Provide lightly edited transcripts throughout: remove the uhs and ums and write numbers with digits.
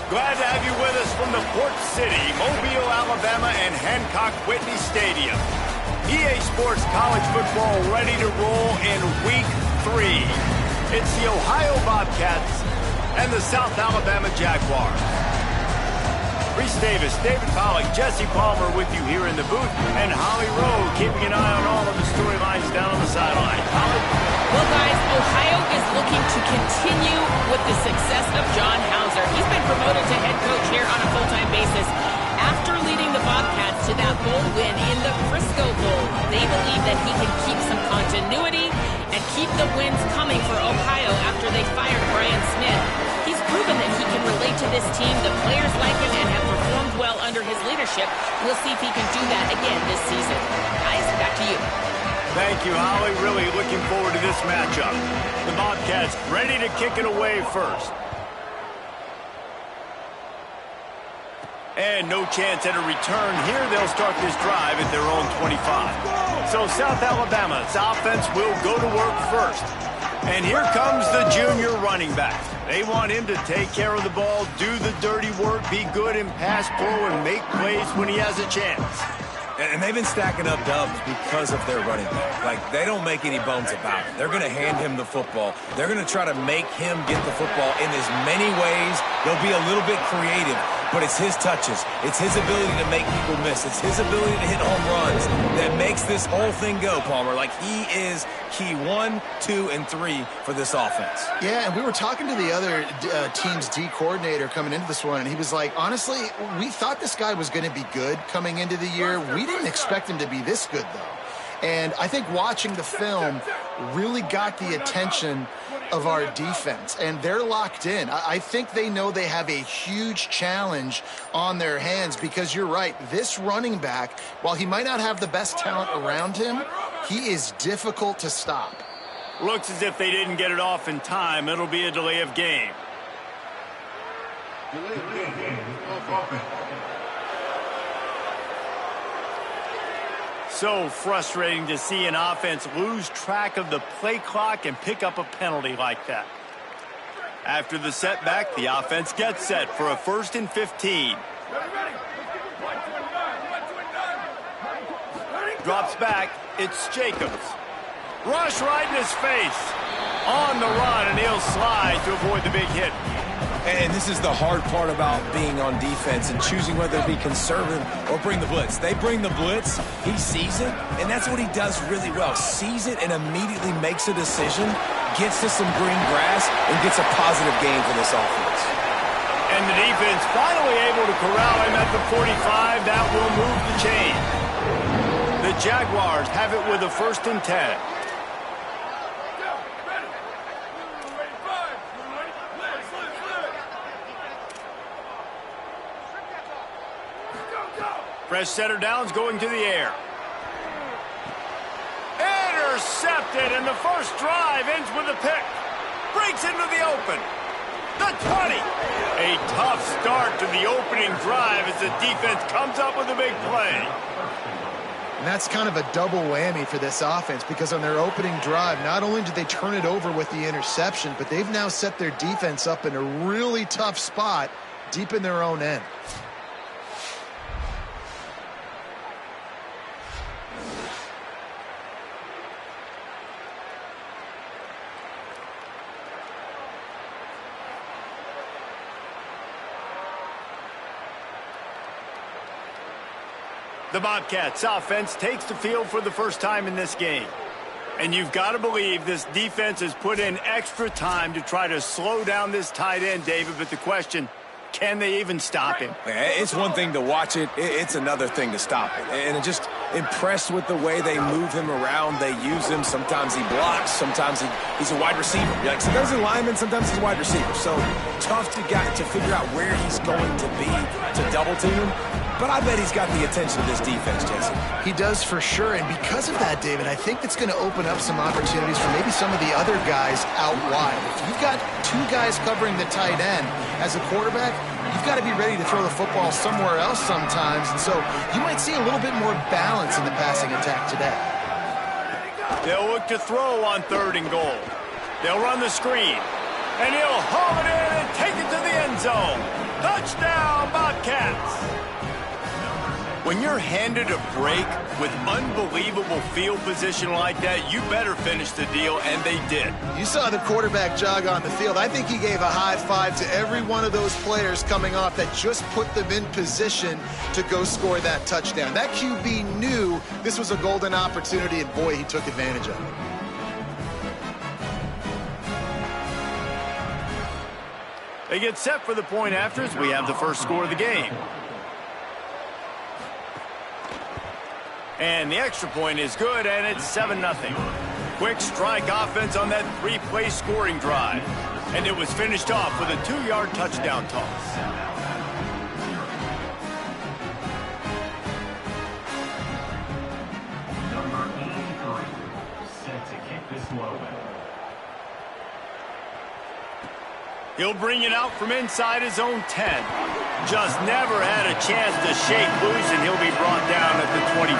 Glad to have you with us from the Port City, Mobile, Alabama, and Hancock Whitney Stadium. EA Sports College Football ready to roll in Week 3. It's the Ohio Bobcats and the South Alabama Jaguars. Reese Davis, David Pollack, Jesse Palmer with you here in the booth, and Holly Rowe keeping an eye on all of the storylines down on the sideline. Holly? Well, guys, Ohio is looking to continue with the success of John Hauser. He's been promoted to head coach here on a full-time basis after leading the Bobcats to that bowl win in the Frisco Bowl. They believe that he can keep some continuity and keep the wins coming for Ohio after they fired Brian Smith. He's proven that he can relate to this team. The players like him and have performed well under his leadership. We'll see if he can do that again this season. Guys, back to you. Thank you, Holly. Really looking forward to this matchup. The Bobcats ready to kick it away first. And no chance at a return here. They'll start this drive at their own 25. So South Alabama's offense will go to work first. And here comes the junior running back. They want him to take care of the ball, do the dirty work, be good in pass pro, and make plays when he has a chance. And they've been stacking up dubs because of their running back. Like, they don't make any bones about it. They're going to hand him the football. They're going to try to make him get the football in as many ways. They'll be a little bit creative, but it's his touches. It's his ability to make people miss. It's his ability to hit home runs that makes this whole thing go, Palmer. Like, he is key 1, 2, and 3 for this offense. Yeah, and we were talking to the other team's D coordinator coming into this one, and he was like, honestly, we thought this guy was going to be good coming into the year. We didn't expect him to be this good, though. And I think watching the film really got the attention of our defense, and they're locked in. I think they know they have a huge challenge on their hands because you're right, this running back, while he might not have the best talent around him, he is difficult to stop. Looks as if they didn't get it off in time. It'll be a delay of game. So frustrating to see an offense lose track of the play clock and pick up a penalty like that. After the setback, the offense gets set for a 1st and 15. Drops back. It's Jacobs. Rush right in his face. On the run, and he'll slide to avoid the big hit. And this is the hard part about being on defense and choosing whether to be conservative or bring the blitz. They bring the blitz, he sees it, and that's what he does really well. Sees it and immediately makes a decision, gets to some green grass, and gets a positive gain for this offense. And the defense finally able to corral him at the 45. That will move the chain. The Jaguars have it with a 1st and 10. Fresh setter downs going to the air. Intercepted, and the first drive ends with a pick. Breaks into the open. The 20. A tough start to the opening drive as the defense comes up with a big play. And that's kind of a double whammy for this offense because on their opening drive, not only did they turn it over with the interception, but they've now set their defense up in a really tough spot deep in their own end. The Bobcats offense takes the field for the first time in this game. And you've got to believe this defense has put in extra time to try to slow down this tight end, David. But the question, can they even stop him? It's one thing to watch it. It's another thing to stop it. And I'm just impressed with the way they move him around. They use him. Sometimes he blocks. Sometimes he's a wide receiver. Like, sometimes he's a lineman. Sometimes he's a wide receiver. So tough to figure out where he's going to be to double team him. But I bet he's got the attention of this defense, Jason. He does for sure, and because of that, David, I think it's going to open up some opportunities for maybe some of the other guys out wide. If you've got 2 guys covering the tight end as a quarterback, you've got to be ready to throw the football somewhere else sometimes, and so you might see a little bit more balance in the passing attack today. They'll look to throw on 3rd and goal. They'll run the screen, and he'll haul it in and take it to the end zone. Touchdown, Bobcats! When you're handed a break with unbelievable field position like that, you better finish the deal, and they did. You saw the quarterback jog on the field. I think he gave a high five to every one of those players coming off that just put them in position to go score that touchdown. That QB knew this was a golden opportunity, and boy, he took advantage of it. They get set for the point after as we have the first score of the game. And the extra point is good, and it's 7-0. Quick strike offense on that 3-play scoring drive. And it was finished off with a 2-yard touchdown toss. Number 83, set to kick this one away. He'll bring it out from inside his own 10. Just never had a chance to shake loose, and he'll be brought down at the 24.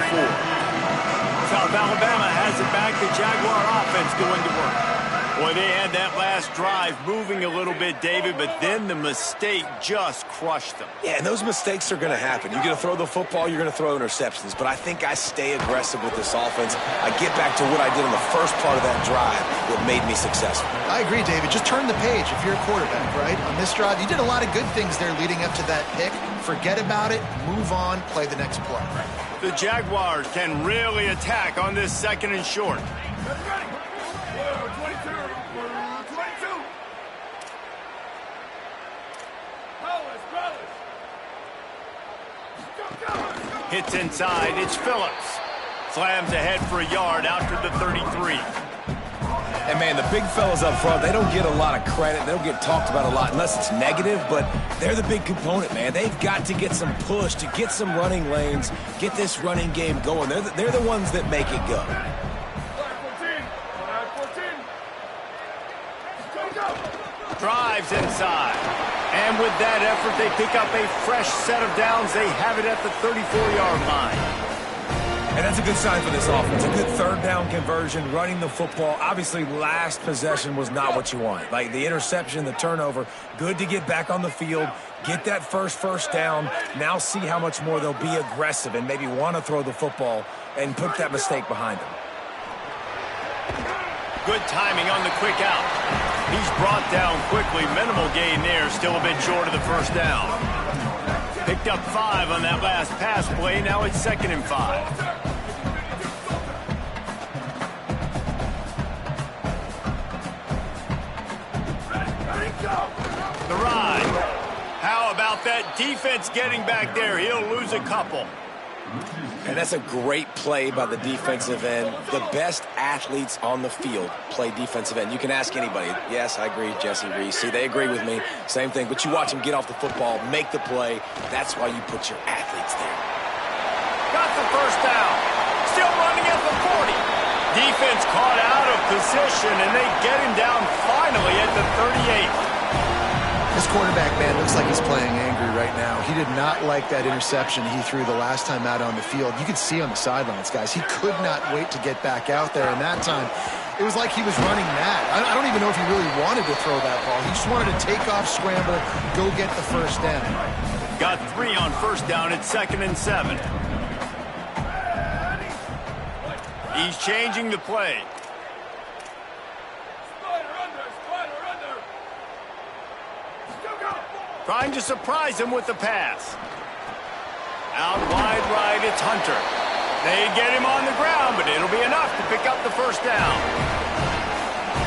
South Alabama has it back. The Jaguar offense going to work. Boy, they had that last drive moving a little bit, David, but then the mistake just crushed them. Yeah, and those mistakes are going to happen. You're going to throw the football, you're going to throw interceptions. But I think I stay aggressive with this offense. I get back to what I did in the first part of that drive that made me successful. I agree, David. Just turn the page if you're a quarterback, right? On this drive, you did a lot of good things there leading up to that pick. Forget about it, move on, play the next play. The Jaguars can really attack on this 2nd and short. Hits inside, it's Phillips. Slams ahead for a yard out to the 33. And, man, the big fellas up front, they don't get a lot of credit. They don't get talked about a lot unless it's negative, but they're the big component, man. They've got to get some push, to get some running lanes, get this running game going. They're the ones that make it go. Drives inside. And with that effort, they pick up a fresh set of downs. They have it at the 34-yard line. And that's a good sign for this offense. A good 3rd down conversion, running the football. Obviously, last possession was not what you want. Like the interception, the turnover, good to get back on the field, get that first down. Now see how much more they'll be aggressive and maybe want to throw the football and put that mistake behind them. Good timing on the quick out. He's brought down quickly. Minimal gain there. Still a bit short of the 1st down. Picked up 5 on that last pass play. Now it's 2nd and 5. The ride. How about that defense getting back there? He'll lose a couple. And that's a great play by the defensive end. The best athletes on the field play defensive end. You can ask anybody. Yes, I agree, Jesse Reese. See, they agree with me. Same thing. But you watch them get off the football, make the play. That's why you put your athletes there. Got the 1st down. Still running at the 40. Defense caught out of position, and they get him down finally at the 38. This quarterback, man, looks like he's playing angry right now. He did not like that interception he threw the last time out on the field. You could see on the sidelines, guys. He could not wait to get back out there, and that time it was like he was running mad. I don't even know if he really wanted to throw that ball. He just wanted to take off, scramble, go get the 1st down. Got 3 on 1st down at 2nd and 7. He's changing the play. Trying to surprise him with the pass. Out wide right, it's Hunter. They get him on the ground, but it'll be enough to pick up the 1st down.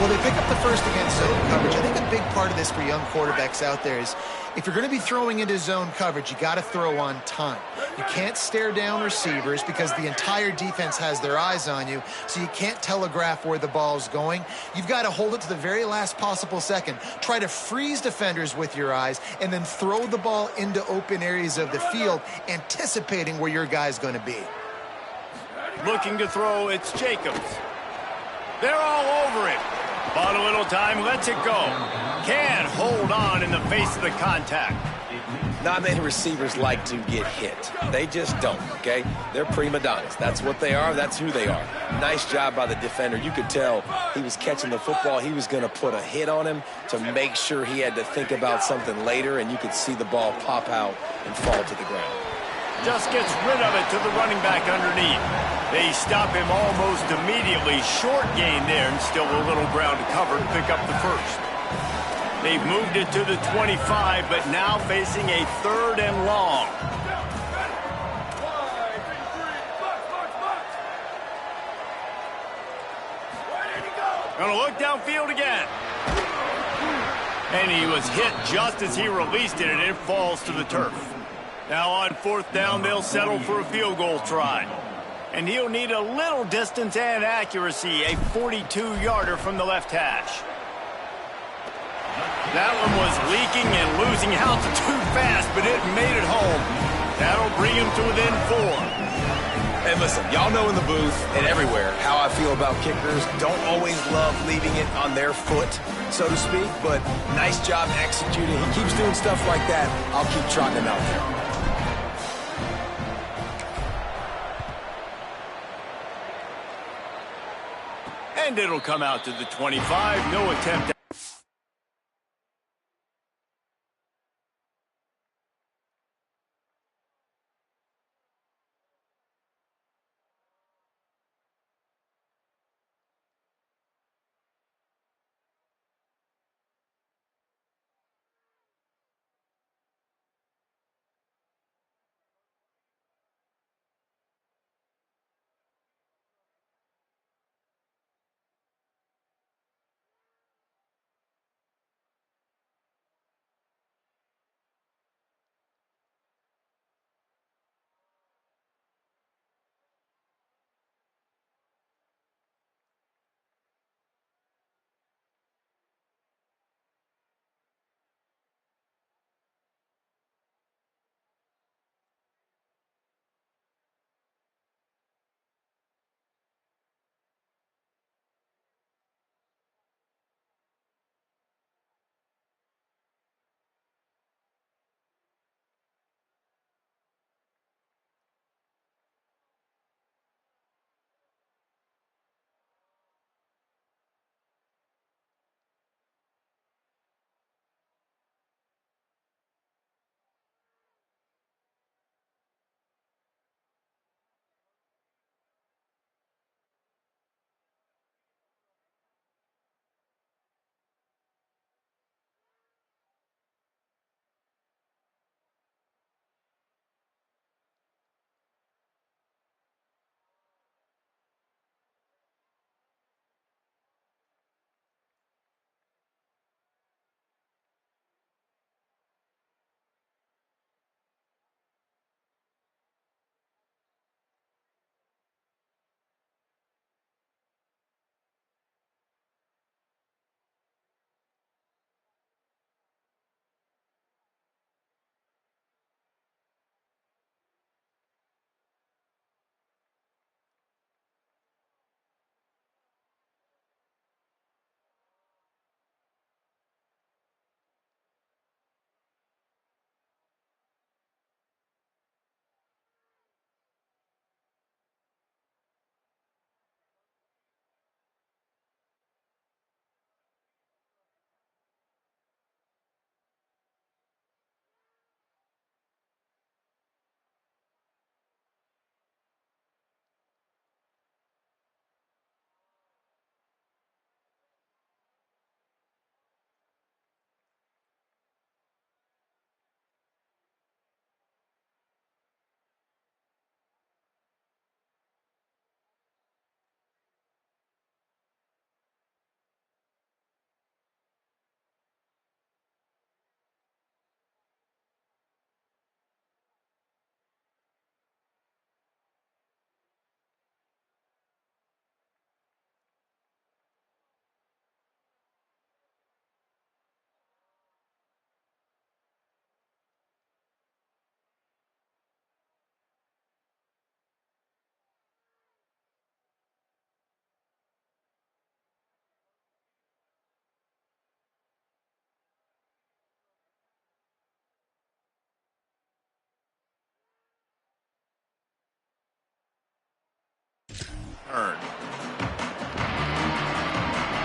Well, they pick up the 1st against zone coverage. I think a big part of this for young quarterbacks out there is if you're going to be throwing into zone coverage, you got to throw on time. You can't stare down receivers because the entire defense has their eyes on you, so you can't telegraph where the ball's going. You've got to hold it to the very last possible second. Try to freeze defenders with your eyes and then throw the ball into open areas of the field, anticipating where your guy's going to be. Looking to throw, it's Jacobs. They're all over him. But a little time, lets it go. Can't hold on in the face of the contact. Not many receivers like to get hit. They just don't, okay? They're prima donnas. That's what they are. That's who they are. Nice job by the defender. You could tell he was catching the football. He was going to put a hit on him to make sure he had to think about something later, and you could see the ball pop out and fall to the ground. Just gets rid of it to the running back underneath. They stop him almost immediately. Short gain there, and still a little ground to cover to pick up the first. They've moved it to the 25, but now facing a 3rd and long. Gonna look downfield again. And he was hit just as he released it, and it falls to the turf. Now on 4th down, they'll settle for a field goal try. And he'll need a little distance and accuracy, a 42-yarder from the left hash. That one was leaking and losing altitude fast, but it made it home. That'll bring him to within 4. And listen, y'all know in the booth and everywhere how I feel about kickers. Don't always love leaving it on their foot, so to speak, but nice job executing. He keeps doing stuff like that. I'll keep trotting him out there. And it'll come out to the 25. No attempt.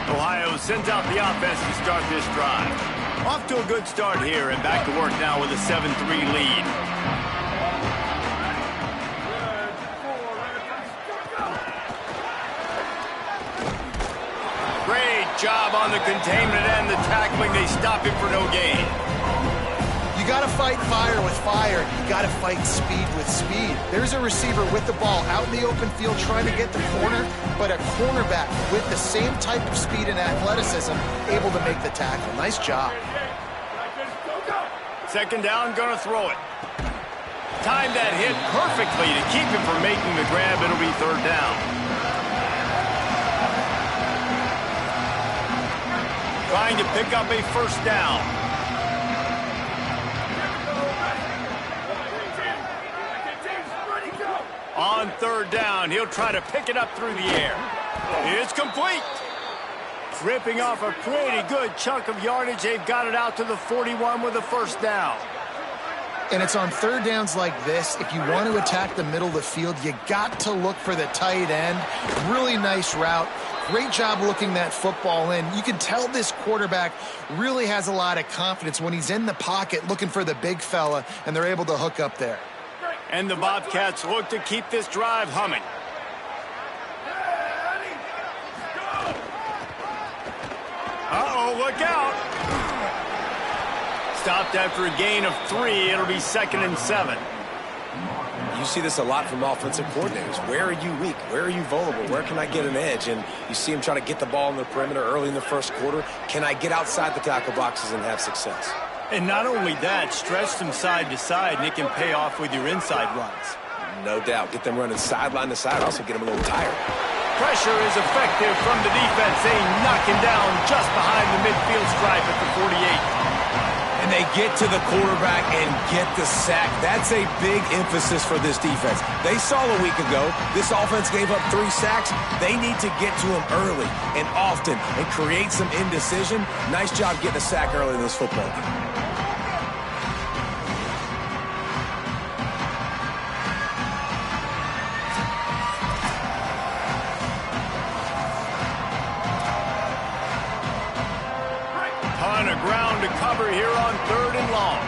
Ohio sends out the offense to start this drive. Off to a good start here and back to work now with a 7-3 lead. Great job on the containment and the tackling. They stop him for no gain. You got to fight fire with fire. You got to fight speed with speed. There's a receiver with the ball out in the open field trying to get the corner, but a cornerback with the same type of speed and athleticism able to make the tackle. Nice job. Second down, gonna throw it. Timed that hit perfectly to keep him from making the grab. It'll be third down. Trying to pick up a first down. On third down, he'll try to pick it up through the air. It's complete. Ripping off a pretty good chunk of yardage. They've got it out to the 41 with a first down. And it's on third downs like this. If you want to attack the middle of the field, you got to look for the tight end. Really nice route. Great job looking that football in. You can tell this quarterback really has a lot of confidence when he's in the pocket looking for the big fella, and they're able to hook up there. And the Bobcats look to keep this drive humming. Uh-oh, look out. Stopped after a gain of 3. It'll be 2nd and 7. You see this a lot from offensive coordinators. Where are you weak? Where are you vulnerable? Where can I get an edge? And you see him trying to get the ball in the perimeter early in the first quarter. Can I get outside the tackle boxes and have success? And not only that, stretch them side to side, and it can pay off with your inside runs. No doubt. Get them running sideline to side. Also get them a little tired. Pressure is effective from the defense. They knock him down just behind the midfield stripe at the 48. And they get to the quarterback and get the sack. That's a big emphasis for this defense. They saw a week ago this offense gave up 3 sacks. They need to get to him early and often and create some indecision. Nice job getting a sack early in this football game. Ton of ground to cover here on 3rd and long.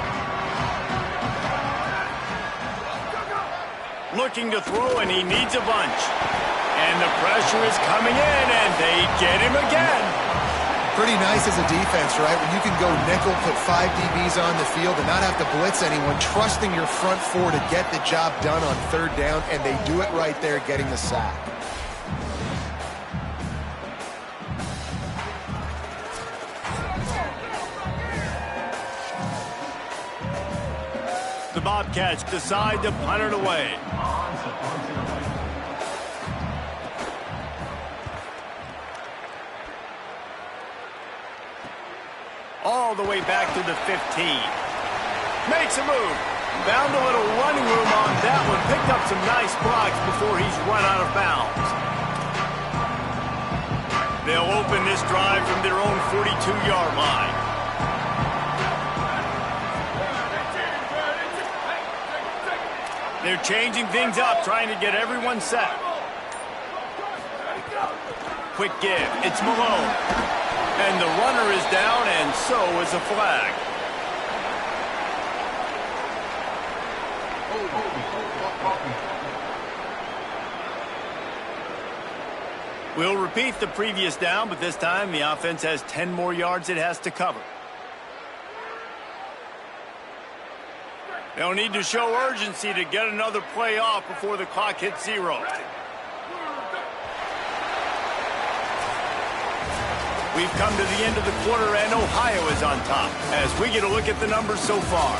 Looking to throw, and he needs a bunch. And the pressure is coming in, and they get him again. Pretty nice as a defense, right? When you can go nickel, put 5 DBs on the field and not have to blitz anyone, trusting your front 4 to get the job done on 3rd down, and they do it right there, getting the sack. The Bobcats decide to punt it away. All the way back to the 15. Makes a move. Found a little running room on that one. Picked up some nice blocks before he's run out of bounds. They'll open this drive from their own 42-yard line. They're changing things up, trying to get everyone set. Quick give. It's Malone. And the runner is down, and so is a flag. We'll repeat the previous down, but this time the offense has 10 more yards it has to cover. They'll need to show urgency to get another play off before the clock hits 0. We've come to the end of the quarter, and Ohio is on top as we get a look at the numbers so far.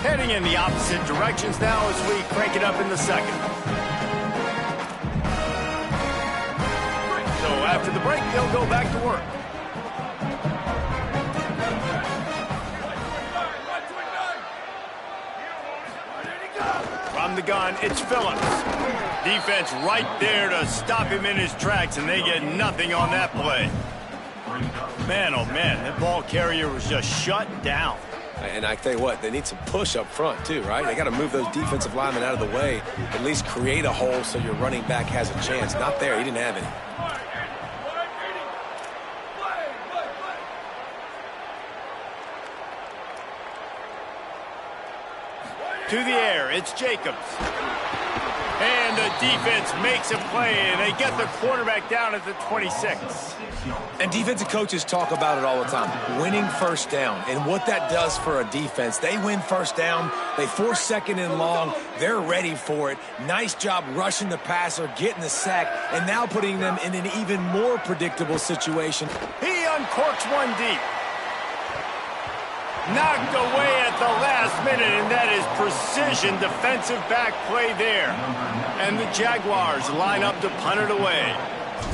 Heading in the opposite directions now as we crank it up in the second. So after the break, they'll go back to work. From the gun, it's Phillips. Defense right there to stop him in his tracks, and they get nothing on that play. Man, oh man, that ball carrier was just shut down. And I tell you what, they need some push up front too, right? They got to move those defensive linemen out of the way, at least create a hole so your running back has a chance. Not there, he didn't have any. To the air, it's Jacobs. And the defense makes a play, and they get the quarterback down at the 26. And defensive coaches talk about it all the time, winning first down. And what that does for a defense, they win first down, they force second and long, they're ready for it. Nice job rushing the passer, getting the sack, and now putting them in an even more predictable situation. He uncorks one deep. Knocked away at the last minute, and that is precision defensive back play there. And the Jaguars line up to punt it away.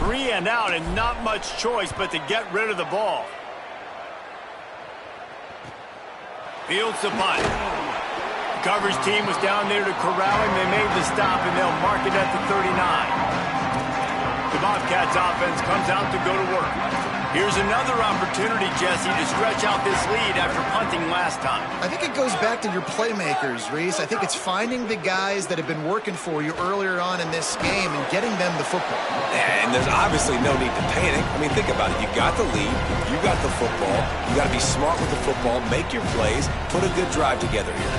3 and out, and not much choice but to get rid of the ball. Fields the punt. The coverage team was down there to corral him. They made the stop, and they'll mark it at the 39. The Bobcats offense comes out to go to work. Here's another opportunity, Jesse, to stretch out this lead after punting last time. I think it goes back to your playmakers, Reese. I think it's finding the guys that have been working for you earlier on in this game and getting them the football. And there's obviously no need to panic. I mean, think about it. You got the lead. You got the football. You got to be smart with the football. Make your plays. Put a good drive together here.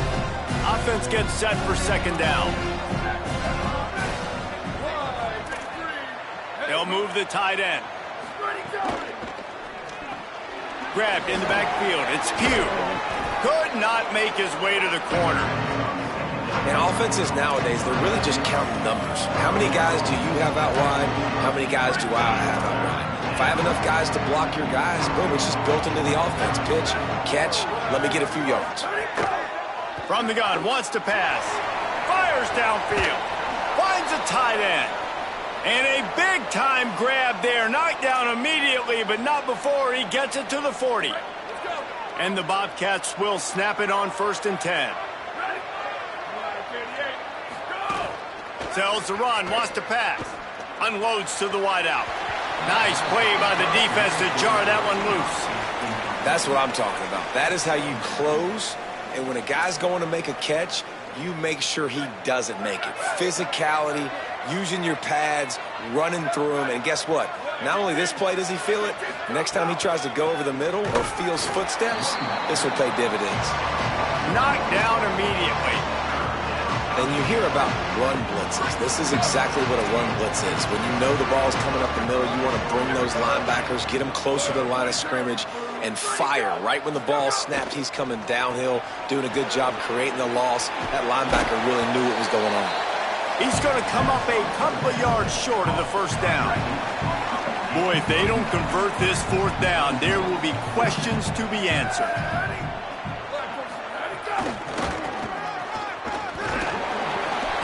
Offense gets set for second down. They'll move the tight end. Grabbed in the backfield. It's Pugh. Could not make his way to the corner. And offenses nowadays, they're really just counting numbers. How many guys do you have out wide? How many guys do I have out wide? If I have enough guys to block your guys, boom, it's just built into the offense. Pitch, catch, let me get a few yards. From the gun, wants to pass. Fires downfield. Finds a tight end. And a big-time grab there. Knocked down immediately, but not before he gets it to the 40. And the Bobcats will snap it on 1st and 10. Sells the run, wants to pass. Unloads to the wideout. Nice play by the defense to jar that one loose. That's what I'm talking about. That is how you close. And when a guy's going to make a catch, you make sure he doesn't make it. Physicality, using your pads, running through him, and guess what? Not only this play does he feel it, next time he tries to go over the middle or feels footsteps, this will pay dividends. Knocked down immediately. And you hear about run blitzes. This is exactly what a run blitz is. When you know the ball's coming up the middle, you want to bring those linebackers, get them closer to the line of scrimmage, and fire. Right when the ball snapped, he's coming downhill, doing a good job creating the loss. That linebacker really knew what was going on. He's going to come up a couple of yards short of the first down. Boy, if they don't convert this 4th down, there will be questions to be answered.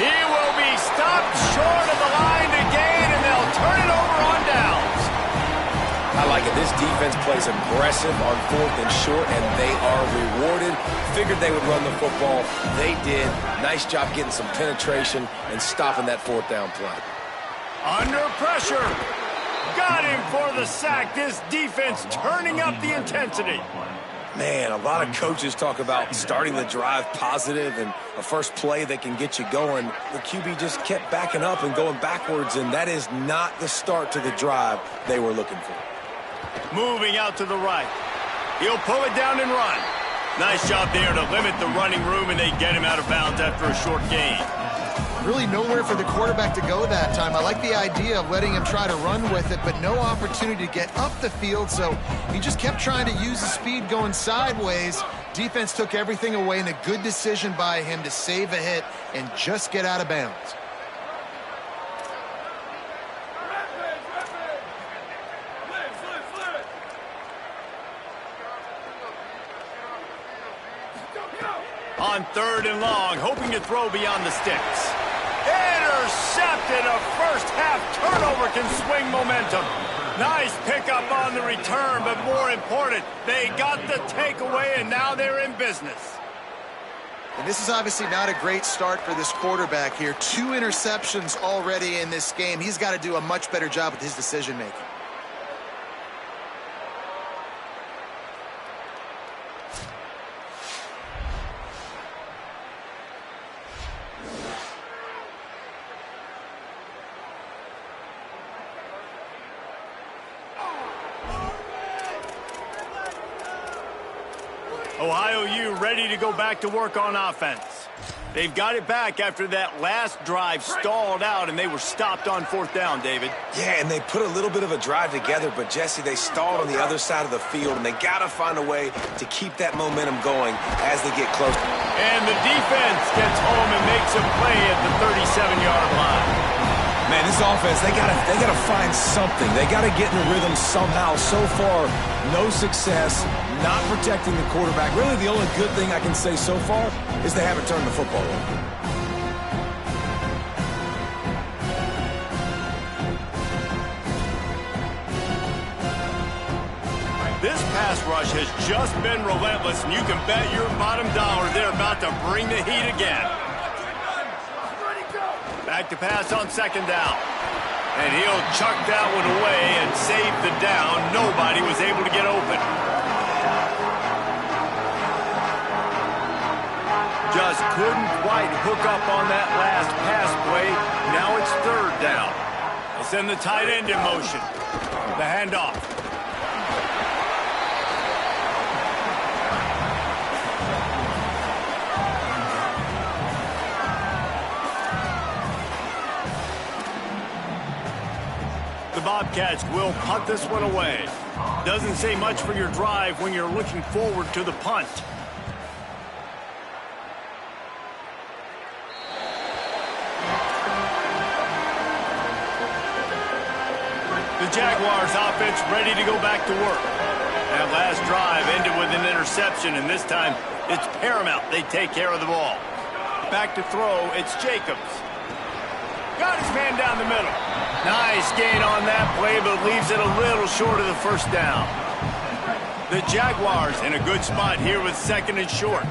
He will be stopped short of the line to gain, and they'll turn it over on downs. I like it. This defense plays aggressive on 4th and short, and they are rewarded. Figured they would run the football. They did. Nice job getting some penetration and stopping that 4th down play. Under pressure. Got him for the sack. This defense turning up the intensity. Man, a lot of coaches talk about starting the drive positive and a first play that can get you going. The QB just kept backing up and going backwards, and that is not the start to the drive they were looking for. Moving out to the right. He'll pull it down and run. Nice job there to limit the running room, and they get him out of bounds after a short gain. Really nowhere for the quarterback to go that time. I like the idea of letting him try to run with it, but no opportunity to get up the field, so he just kept trying to use the speed going sideways. Defense took everything away, and a good decision by him to save a hit and just get out of bounds. On 3rd and long, hoping to throw beyond the sticks. Intercepted. A first-half turnover can swing momentum. Nice pickup on the return, but more important, they got the takeaway, and now they're in business. And this is obviously not a great start for this quarterback here. 2 interceptions already in this game. He's got to do a much better job with his decision-making. Ohio U ready to go back to work on offense. They've got it back after that last drive stalled out, and they were stopped on 4th down, David. Yeah, and they put a little bit of a drive together, but, Jesse, they stalled on the other side of the field, and they got to find a way to keep that momentum going as they get close. And the defense gets home and makes a play at the 37-yard line. Man, this offense, they gotta find something. They gotta get in the rhythm somehow. So far, no success, not protecting the quarterback. Really, the only good thing I can say so far is they haven't turned the football over. This pass rush has just been relentless, and you can bet your bottom dollar they're about to bring the heat again. Back to pass on 2nd down. And he'll chuck that one away and save the down. Nobody was able to get open. Just couldn't quite hook up on that last pass play. Now it's 3rd down. They send the tight end in motion. The handoff. The Bobcats will punt this one away. Doesn't say much for your drive when you're looking forward to the punt. The Jaguars offense ready to go back to work. That last drive ended with an interception, and this time it's paramount they take care of the ball. Back to throw, it's Jacobs. Got his man down the middle. Nice gain on that play, but leaves it a little short of the 1st down. The Jaguars in a good spot here with 2nd and short.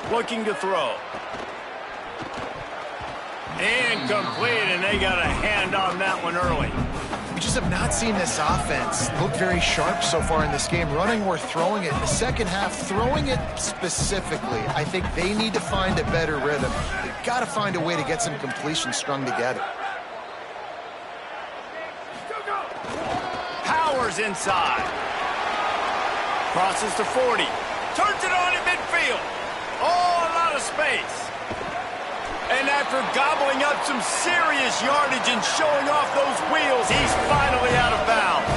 Looking to throw. Incomplete, and they got a hand on that one early. We just have not seen this offense look very sharp so far in this game, running or throwing it. In the second half, throwing it specifically, I think they need to find a better rhythm. They've got to find a way to get some completions strung together. Powers inside. Crosses to 40. Turns it on in midfield. Oh, a lot of space. And after gobbling up some serious yardage and showing off those wheels, he's finally out of bounds.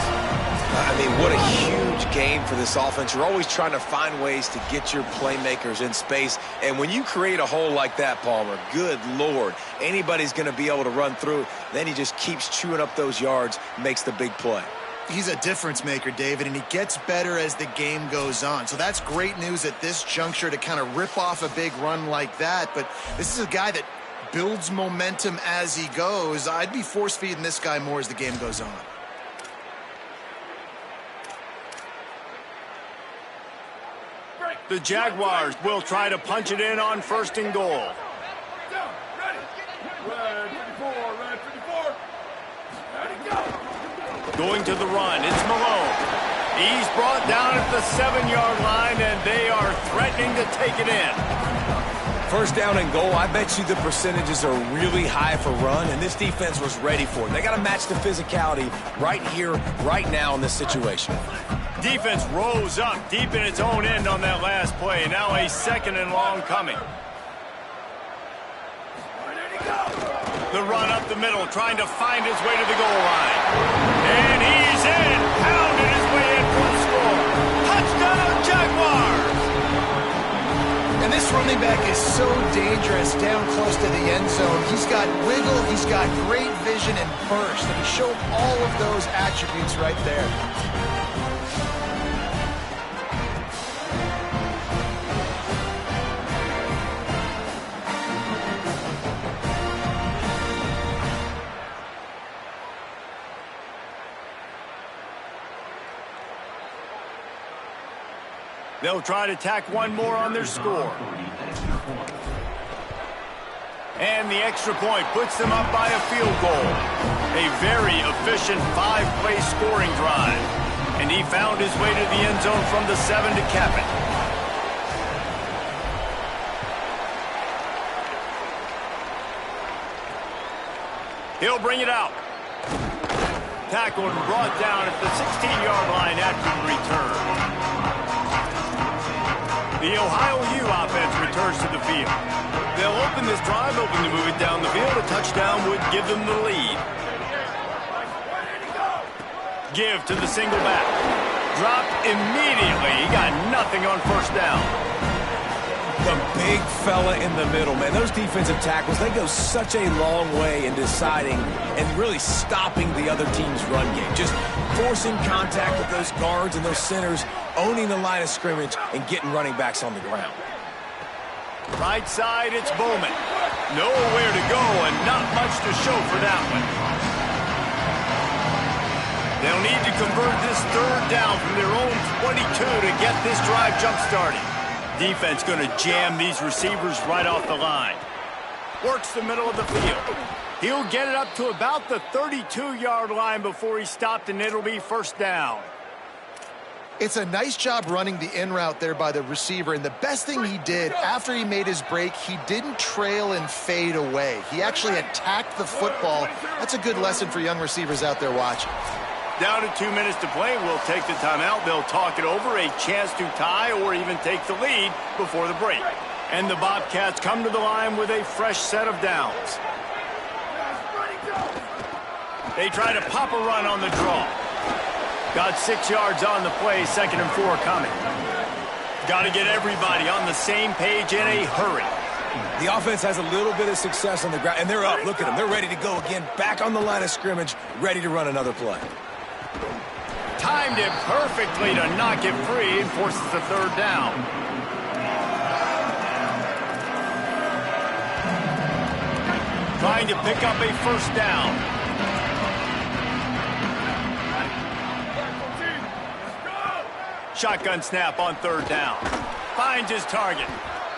I mean, what a huge game for this offense. You're always trying to find ways to get your playmakers in space. And when you create a hole like that, Palmer, good Lord, anybody's going to be able to run through. Then he just keeps chewing up those yards, makes the big play. He's a difference maker, David, and he gets better as the game goes on. So that's great news at this juncture to kind of rip off a big run like that. But this is a guy that builds momentum as he goes. I'd be force-feeding this guy more as the game goes on. The Jaguars will try to punch it in on 1st and goal. Going to the run, it's Malone. He's brought down at the 7-yard line, and they are threatening to take it in. 1st down and goal, I bet you the percentages are really high for run, and this defense was ready for it. They got to match the physicality right here, right now in this situation. Defense rose up deep in its own end on that last play. Now a 2nd and long coming. The run up the middle, trying to find his way to the goal line. And he's in, pounded his way in for the score. Touchdown, Jaguars! And this running back is so dangerous down close to the end zone. He's got wiggle, he's got great vision and burst, and he showed all of those attributes right there. They'll try to tack one more on their score. And the extra point puts them up by a field goal. A very efficient 5-play scoring drive. And he found his way to the end zone from the 7 to cap it. He'll bring it out. Tackled and brought down at the 16-yard line after the return. The Ohio U offense returns to the field. They'll open this drive, hoping to move it down the field. A touchdown would give them the lead. Give to the single back. Dropped immediately. He got nothing on first down. The big fella in the middle, man. Those defensive tackles, they go such a long way in deciding and really stopping the other team's run game. Just forcing contact with those guards and those centers, owning the line of scrimmage, and getting running backs on the ground. Right side, it's Bowman. Nowhere to go and not much to show for that one. They'll need to convert this third down from their own 22 to get this drive jump-started. Defense going to jam these receivers right off the line. Works the middle of the field. He'll get it up to about the 32-yard line before he stopped, and it'll be first down. It's a nice job running the in route there by the receiver, and the best thing he did after he made his break, he didn't trail and fade away. He actually attacked the football. That's a good lesson for young receivers out there watching. Down to 2 minutes to play. We'll take the timeout. They'll talk it over, a chance to tie or even take the lead before the break. And the Bobcats come to the line with a fresh set of downs. They try to pop a run on the draw. Got 6 yards on the play, 2nd and 4 coming. Got to get everybody on the same page in a hurry. The offense has a little bit of success on the ground, and they're up. Look at them. They're ready to go again, back on the line of scrimmage, ready to run another play. Timed it perfectly to knock it free and forces the third down. Trying to pick up a first down. Shotgun snap on third down. Finds his target.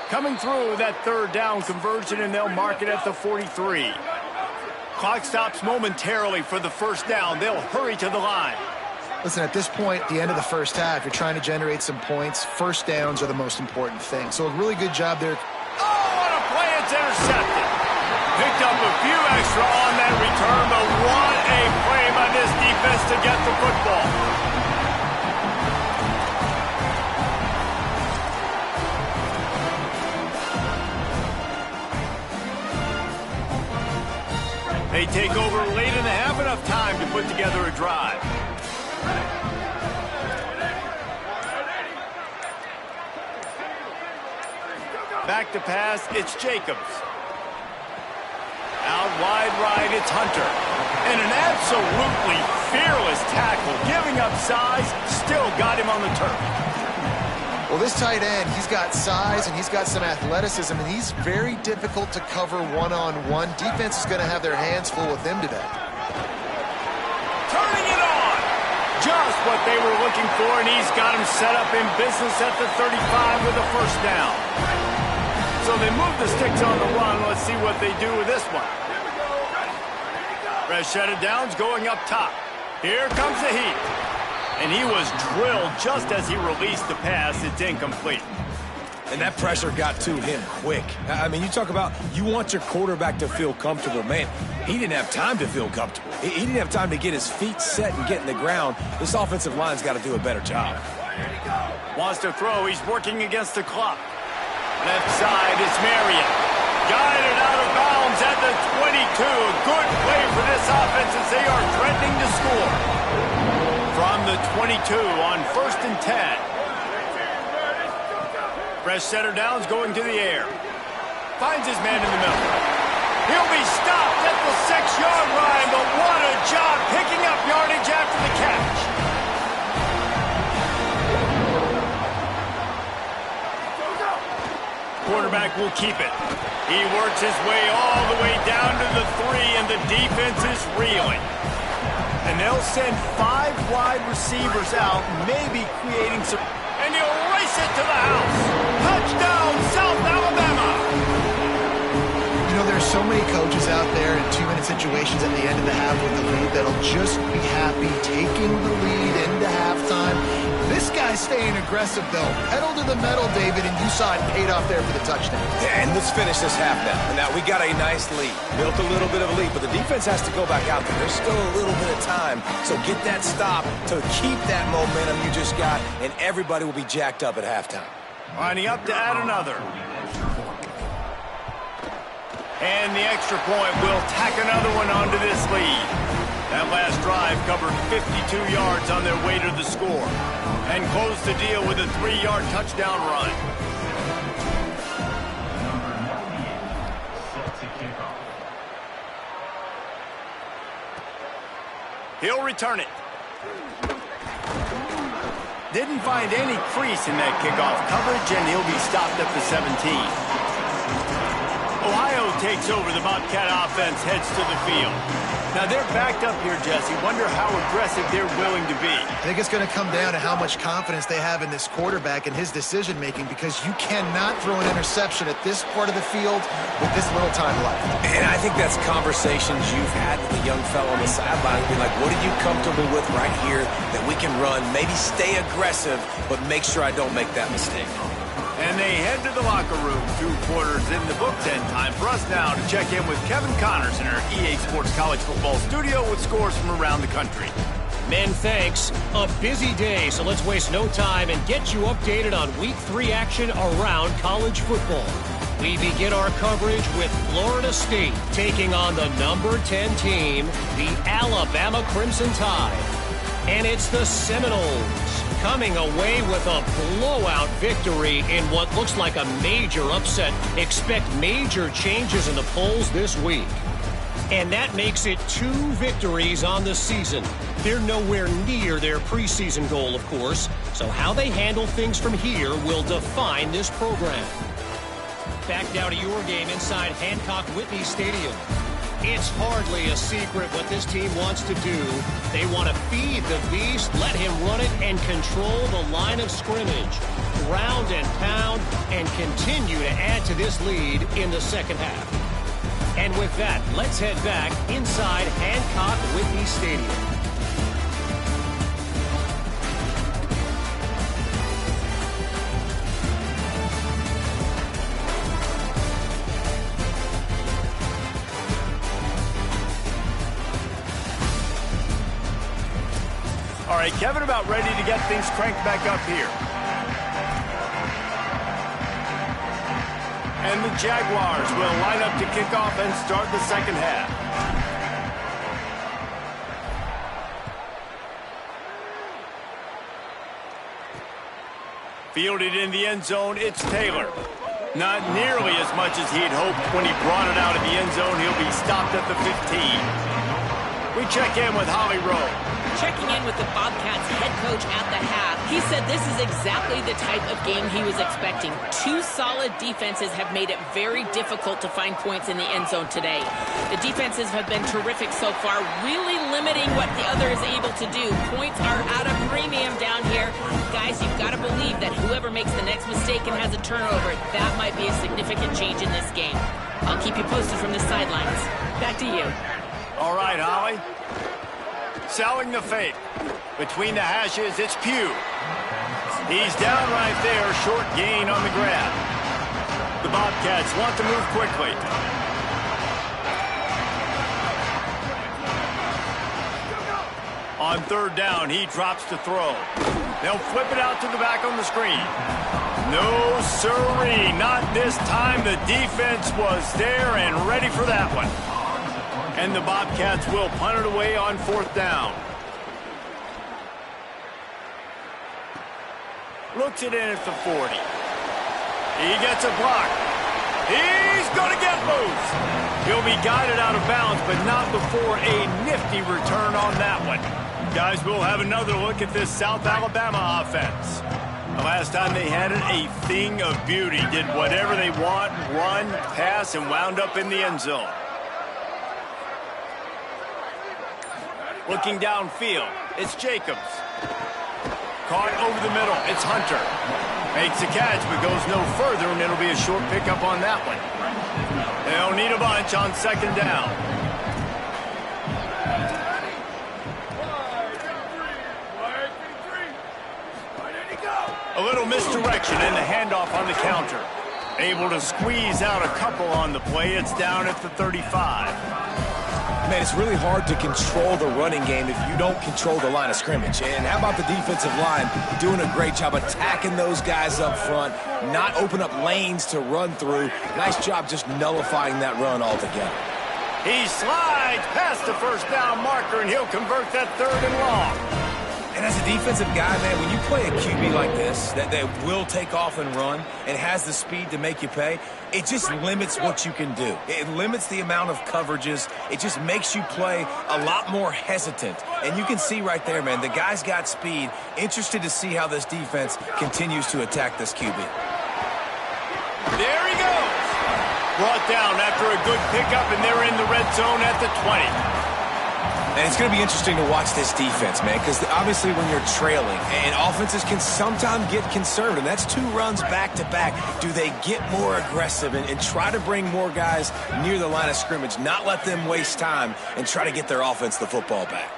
Coming through that third down conversion, and they'll mark it at the 43. Clock stops momentarily for the first down. They'll hurry to the line. Listen, at this point, the end of the first half, you're trying to generate some points. First downs are the most important thing. So a really good job there. Oh, what a play. It's intercepted. Picked up a few extra on that return, but what a play by this defense to get the football. They take over late in the half, enough time to put together a drive. Back to pass, it's Jacobs. Out wide right, it's Hunter. And an absolutely fearless tackle, giving up size, still got him on the turf. Well, this tight end, he's got size and he's got some athleticism, and he's very difficult to cover one-on-one. Defense is going to have their hands full with him today. Turning it on! Just what they were looking for, and he's got him set up in business at the 35 with a first down. So they move the sticks on the run. Let's see what they do with this one. Fresh set of downs going up top. Here comes the heat. And he was drilled just as he released the pass. It's incomplete. And that pressure got to him quick. I mean, you talk about you want your quarterback to feel comfortable. Man, he didn't have time to feel comfortable. He didn't have time to get his feet set and get in the ground. This offensive line's got to do a better job. Wants to throw. He's working against the clock. Left side, it's Marion. Guided out of bounds at the 22. A good play for this offense as they are threatening to score. From the 22 on 1st and 10. Fresh setter downs going to the air. Finds his man in the middle. He'll be stopped at the 6-yard line, but what a job picking up yardage after the catch. Quarterback will keep it. He works his way all the way down to the 3, and the defense is reeling. And they'll send 5 wide receivers out, maybe creating some... And he'll race it to so many coaches out there in 2-minute situations at the end of the half with the lead that'll just be happy taking the lead into halftime. This guy's staying aggressive, though. Pedal to the metal, David, and you saw it paid off there for the touchdown. Yeah, and let's finish this half now. Now, we got a nice lead. Built a little bit of a lead, but the defense has to go back out there. There's still a little bit of time, so get that stop to keep that momentum you just got, and everybody will be jacked up at halftime. Lining up to add another. And the extra point will tack another one onto this lead. That last drive covered 52 yards on their way to the score and closed the deal with a 3-yard touchdown run. Number 98, set to kick off. He'll return it. Didn't find any crease in that kickoff coverage, and he'll be stopped at the 17. Ohio takes over. The Bobcat offense heads to the field. Now they're backed up here, Jesse. Wonder how aggressive they're willing to be. I think it's going to come down to how much confidence they have in this quarterback and his decision-making, because you cannot throw an interception at this part of the field with this little time left. And I think that's conversations you've had with a young fellow on the sideline. Be like, what are you comfortable with right here that we can run? Maybe stay aggressive, but make sure I don't make that mistake. And they head to the locker room. 2 quarters in the books, and time for us now to check in with Kevin Connors in our EA Sports College Football studio with scores from around the country. Men, thanks. A busy day, so let's waste no time and get you updated on Week 3 action around college football. We begin our coverage with Florida State taking on the number 10 team, the Alabama Crimson Tide. And it's the Seminoles coming away with a blowout victory in what looks like a major upset. Expect major changes in the polls this week. And that makes it 2 victories on the season. They're nowhere near their preseason goal, of course, so how they handle things from here will define this program. Back now to your game inside Hancock-Whitney Stadium. It's hardly a secret what this team wants to do. They want to feed the beast, let him run it, and control the line of scrimmage. Ground and pound, and continue to add to this lead in the second half. And with that, let's head back inside Hancock-Whitney Stadium. All right, Kevin, about ready to get things cranked back up here. And the Jaguars will line up to kick off and start the second half. Fielded in the end zone, it's Taylor. Not nearly as much as he'd hoped when he brought it out of the end zone. He'll be stopped at the 15. We check in with Holly Rowe. Checking in with the Bobcats head coach at the half, he said this is exactly the type of game he was expecting. 2 solid defenses have made it very difficult to find points in the end zone today. The defenses have been terrific so far, really limiting what the other is able to do. Points are at a premium down here. Guys, you've got to believe that whoever makes the next mistake and has a turnover, that might be a significant change in this game. I'll keep you posted from the sidelines. Back to you. All right, Holly. Selling the fake. Between the hashes, it's Pugh. He's down right there, short gain on the grab. The Bobcats want to move quickly. On 3rd down, he drops to throw. They'll flip it out to the back on the screen. No siree, not this time. The defense was there and ready for that one. And the Bobcats will punt it away on 4th down. Looks it in at the 40. He gets a block. He's going to get loose. He'll be guided out of bounds, but not before a nifty return on that one. Guys, we'll have another look at this South Alabama offense. The last time they had it, a thing of beauty. Did whatever they want, run, pass, and wound up in the end zone. Looking downfield, it's Jacobs. Caught over the middle, it's Hunter. Makes the catch, but goes no further, and it'll be a short pickup on that one. They'll need a bunch on second down. A little misdirection in the handoff on the counter. Able to squeeze out a couple on the play. It's down at the 35. Man, it's really hard to control the running game if you don't control the line of scrimmage. And how about the defensive line doing a great job attacking those guys up front, not open up lanes to run through. Nice job just nullifying that run altogether. He slides past the first down marker, and he'll convert that 3rd and long. And as a defensive guy, man, when you play a QB like this, that will take off and run and has the speed to make you pay, it just limits what you can do. It limits the amount of coverages. It just makes you play a lot more hesitant. And you can see right there, man, the guy's got speed. Interested to see how this defense continues to attack this QB. There he goes. Brought down after a good pickup, and they're in the red zone at the 20. And it's going to be interesting to watch this defense, man, because obviously when you're trailing, and offenses can sometimes get conservative. That's 2 runs back-to-back. Do they get more aggressive and try to bring more guys near the line of scrimmage, not let them waste time, and try to get their offense the football back?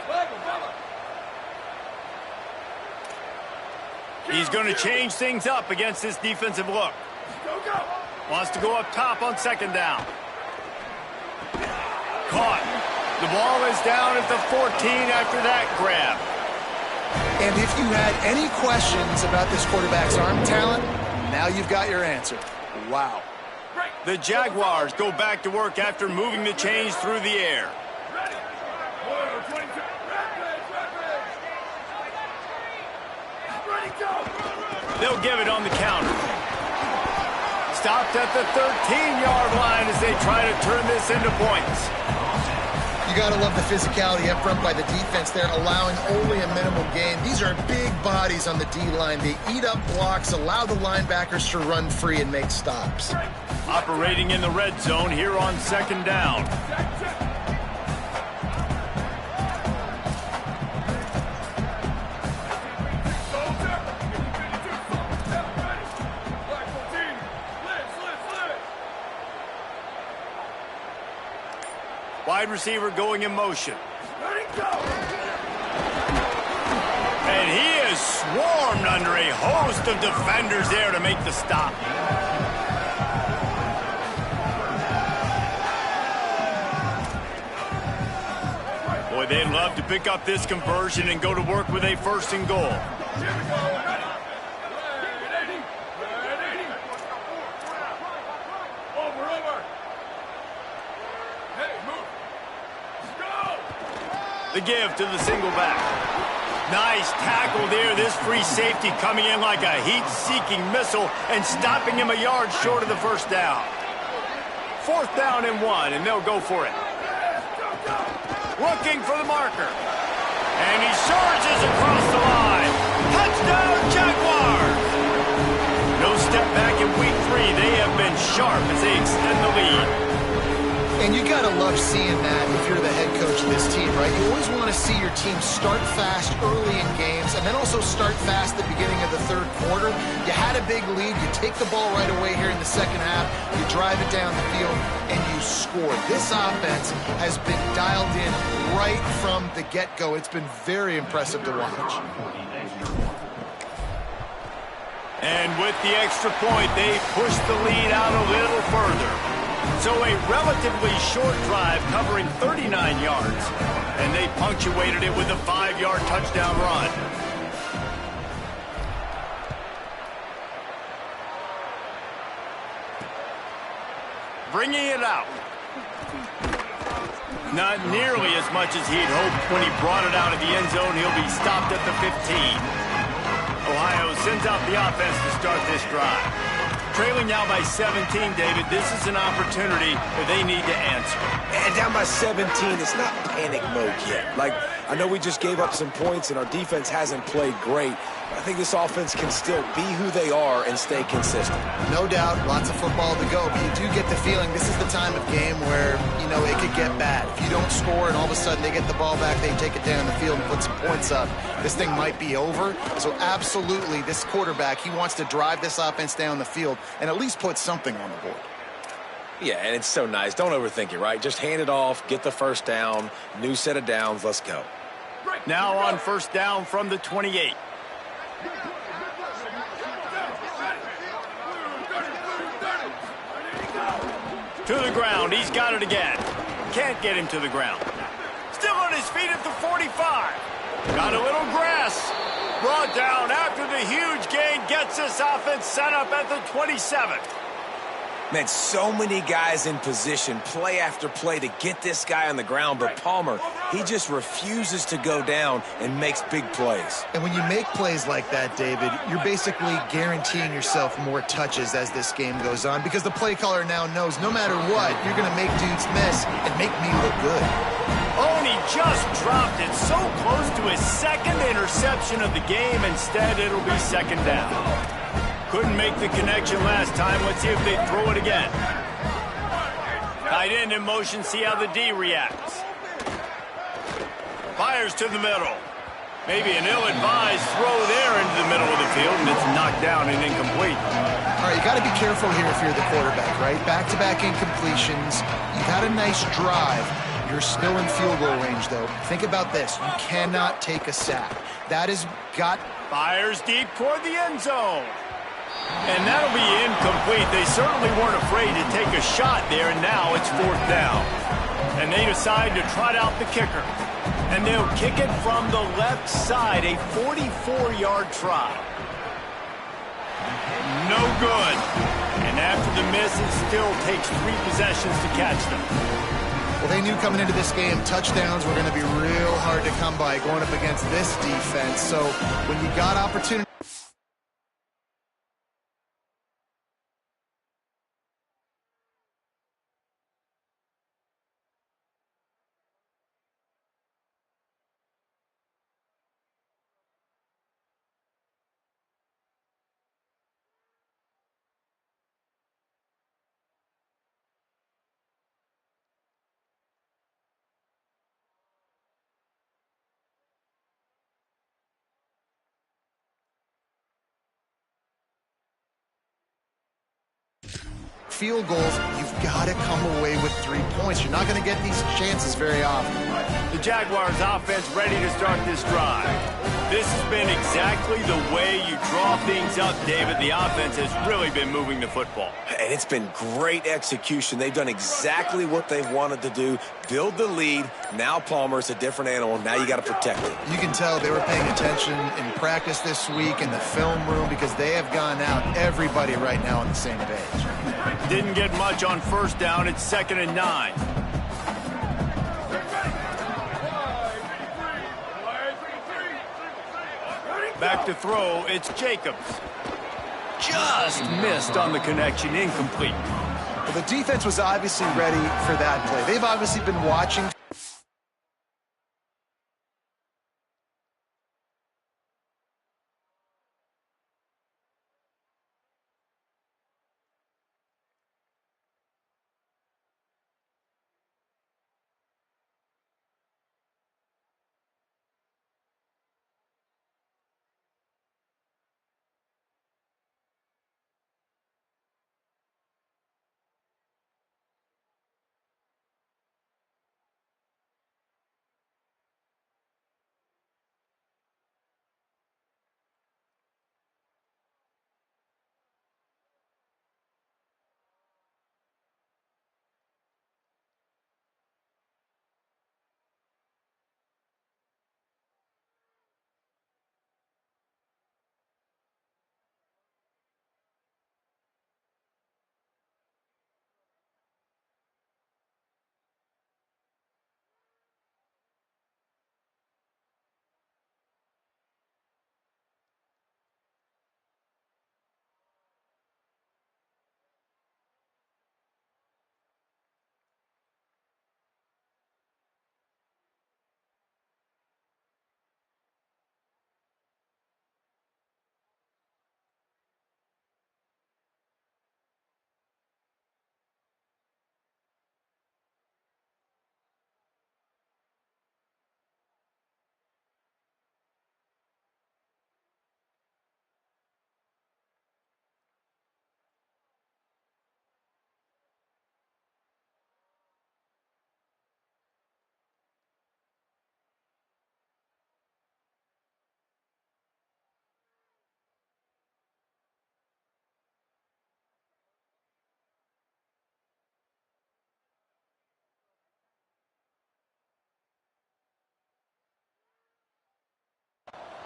He's going to change things up against this defensive look. Wants to go up top on second down. Caught. The ball is down at the 14 after that grab. And if you had any questions about this quarterback's arm talent, now you've got your answer. Wow. The Jaguars go back to work after moving the chains through the air. They'll give it on the counter. Stopped at the 13-yard line as they try to turn this into points. You got to love the physicality up front by the defense there, allowing only a minimal gain. These are big bodies on the D-line. They eat up blocks, allow the linebackers to run free and make stops. Operating in the red zone here on second down. Wide receiver going in motion. And he is swarmed under a host of defenders there to make the stop. Boy, they'd love to pick up this conversion and go to work with a 1st and goal. The give to the single back. Nice tackle there. This free safety coming in like a heat-seeking missile and stopping him a yard short of the first down. 4th down and 1, and they'll go for it. Looking for the marker. And he surges across the line. Touchdown, Jaguars! No step back in week 3. They have been sharp as they extend the lead. And you got to love seeing that if you're the head coach of this team, right? You always want to see your team start fast early in games and then also start fast at the beginning of the 3rd quarter. You had a big lead. You take the ball right away here in the 2nd half. You drive it down the field, and you score. This offense has been dialed in right from the get-go. It's been very impressive to watch. And with the extra point, they push the lead out a little further. So a relatively short drive covering 39 yards, and they punctuated it with a 5-yard touchdown run. Bringing it out. Not nearly as much as he'd hoped when he brought it out of the end zone. He'll be stopped at the 15. Ohio sends out the offense to start this drive. Trailing now by 17, David. This is an opportunity that they need to answer. And down by 17, it's not panic mode yet. Like, I know we just gave up some points and our defense hasn't played great, but I think this offense can still be who they are and stay consistent. No doubt, lots of football to go, but you do get the feeling this is the time of game where, you know, it could get bad. If you don't score and all of a sudden they get the ball back, they take it down the field and put some points up, this thing might be over. So absolutely, this quarterback, he wants to drive this offense down the field and at least put something on the board. Yeah, and it's so nice. Don't overthink it, right? Just hand it off, get the first down, new set of downs, let's go. Now on first down from the 28. To the ground, he's got it again. Can't get him to the ground. Still on his feet at the 45. Got a little grass. Brought down after the huge gain, gets this offense set up at the 27. Man, so many guys in position, play after play to get this guy on the ground, but Palmer, he just refuses to go down and makes big plays. And when you make plays like that, David, you're basically guaranteeing yourself more touches as this game goes on because the play caller now knows no matter what, you're going to make dudes miss and make me look good. Oh, and he just dropped it so close to his second interception of the game. Instead, it'll be second down. Couldn't make the connection last time. Let's see if they throw it again. Tight end in motion, see how the D reacts. Fires to the middle. Maybe an ill-advised throw there into the middle of the field, and it's knocked down and incomplete. All right, you got to be careful here if you're the quarterback, right? Back-to-back incompletions. You've had a nice drive. You're still in field goal range, though. Think about this. You cannot take a sack. That has got... Fires deep toward the end zone. And that'll be incomplete. They certainly weren't afraid to take a shot there, and now it's fourth down. And they decide to trot out the kicker. And they'll kick it from the left side, a 44-yard try. No good. And after the miss, it still takes 3 possessions to catch them. Well, they knew coming into this game, touchdowns were going to be real hard to come by going up against this defense. So when you got opportunity... field goals, you've got to come away with 3 points. You're not going to get these chances very often. The Jaguars offense ready to start this drive. This has been exactly the way you draw things up, David. The offense has really been moving the football. And it's been great execution. They've done exactly what they've wanted to do. Build the lead. Now Palmer's a different animal. Now you got to protect it. You can tell they were paying attention in practice this week in the film room because they have gone out, everybody right now on the same page. Didn't get much on first down. It's 2nd and 9. Back to throw, it's Jacobs. Just missed on the connection, incomplete. Well, the defense was obviously ready for that play. They've obviously been watching.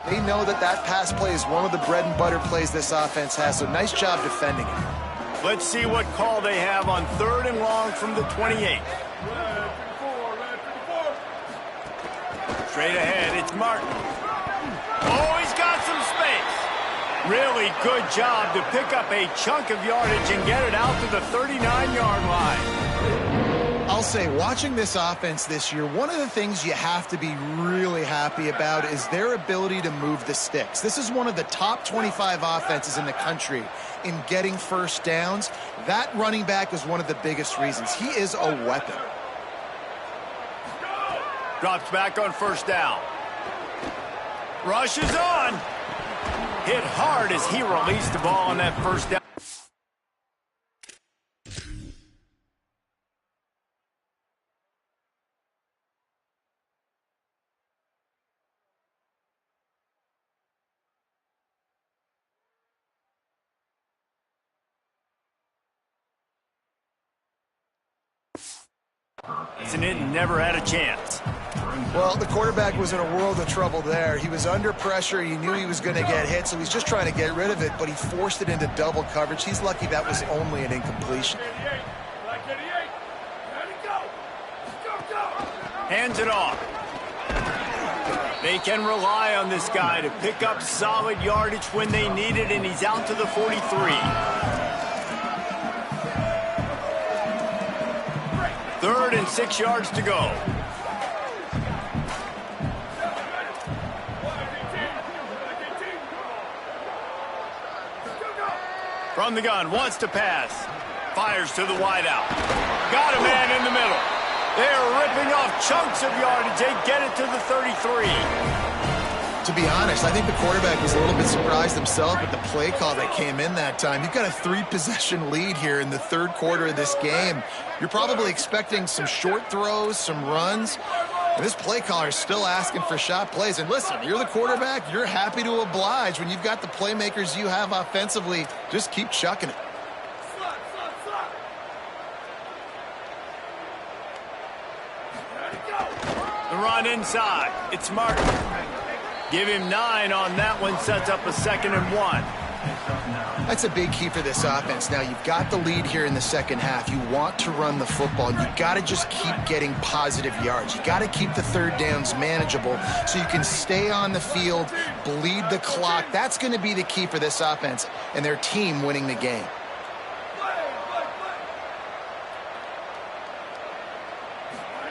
They know that that pass play is one of the bread and butter plays this offense has, so nice job defending it. Let's see what call they have on 3rd and long from the 28. Straight ahead, it's Martin. Oh, he's got some space. Really good job to pick up a chunk of yardage and get it out to the 39-yard line. I'll say, watching this offense this year, one of the things you have to be really happy about is their ability to move the sticks. This is one of the top 25 offenses in the country in getting first downs. That running back is one of the biggest reasons. He is a weapon. Drops back on 1st down. Rushes on. Hit hard as he released the ball on that 1st down. And it never had a chance. Well, the quarterback was in a world of trouble there. He was under pressure. He knew he was going to get hit, so he's just trying to get rid of it, but he forced it into double coverage. He's lucky that was only an incompletion. Hands it off. They can rely on this guy to pick up solid yardage when they need it, and he's out to the 43. 3rd and 6 yards to go. From the gun, wants to pass. Fires to the wideout. Got a man in the middle. They're ripping off chunks of yardage. They get it to the 33. To be honest, I think the quarterback was a little bit surprised himself with the play call that came in that time. You've got a 3-possession lead here in the 3rd quarter of this game. You're probably expecting some short throws, some runs. And this play caller is still asking for shot plays. And listen, you're the quarterback. You're happy to oblige when you've got the playmakers you have offensively. Just keep chucking it. The run inside. It's Martin. Give him 9 on that one. Sets up a 2nd and 1. That's a big key for this offense. Now, you've got the lead here in the second half. You want to run the football. You've got to just keep getting positive yards. You got to keep the 3rd downs manageable so you can stay on the field, bleed the clock. That's going to be the key for this offense and their team winning the game.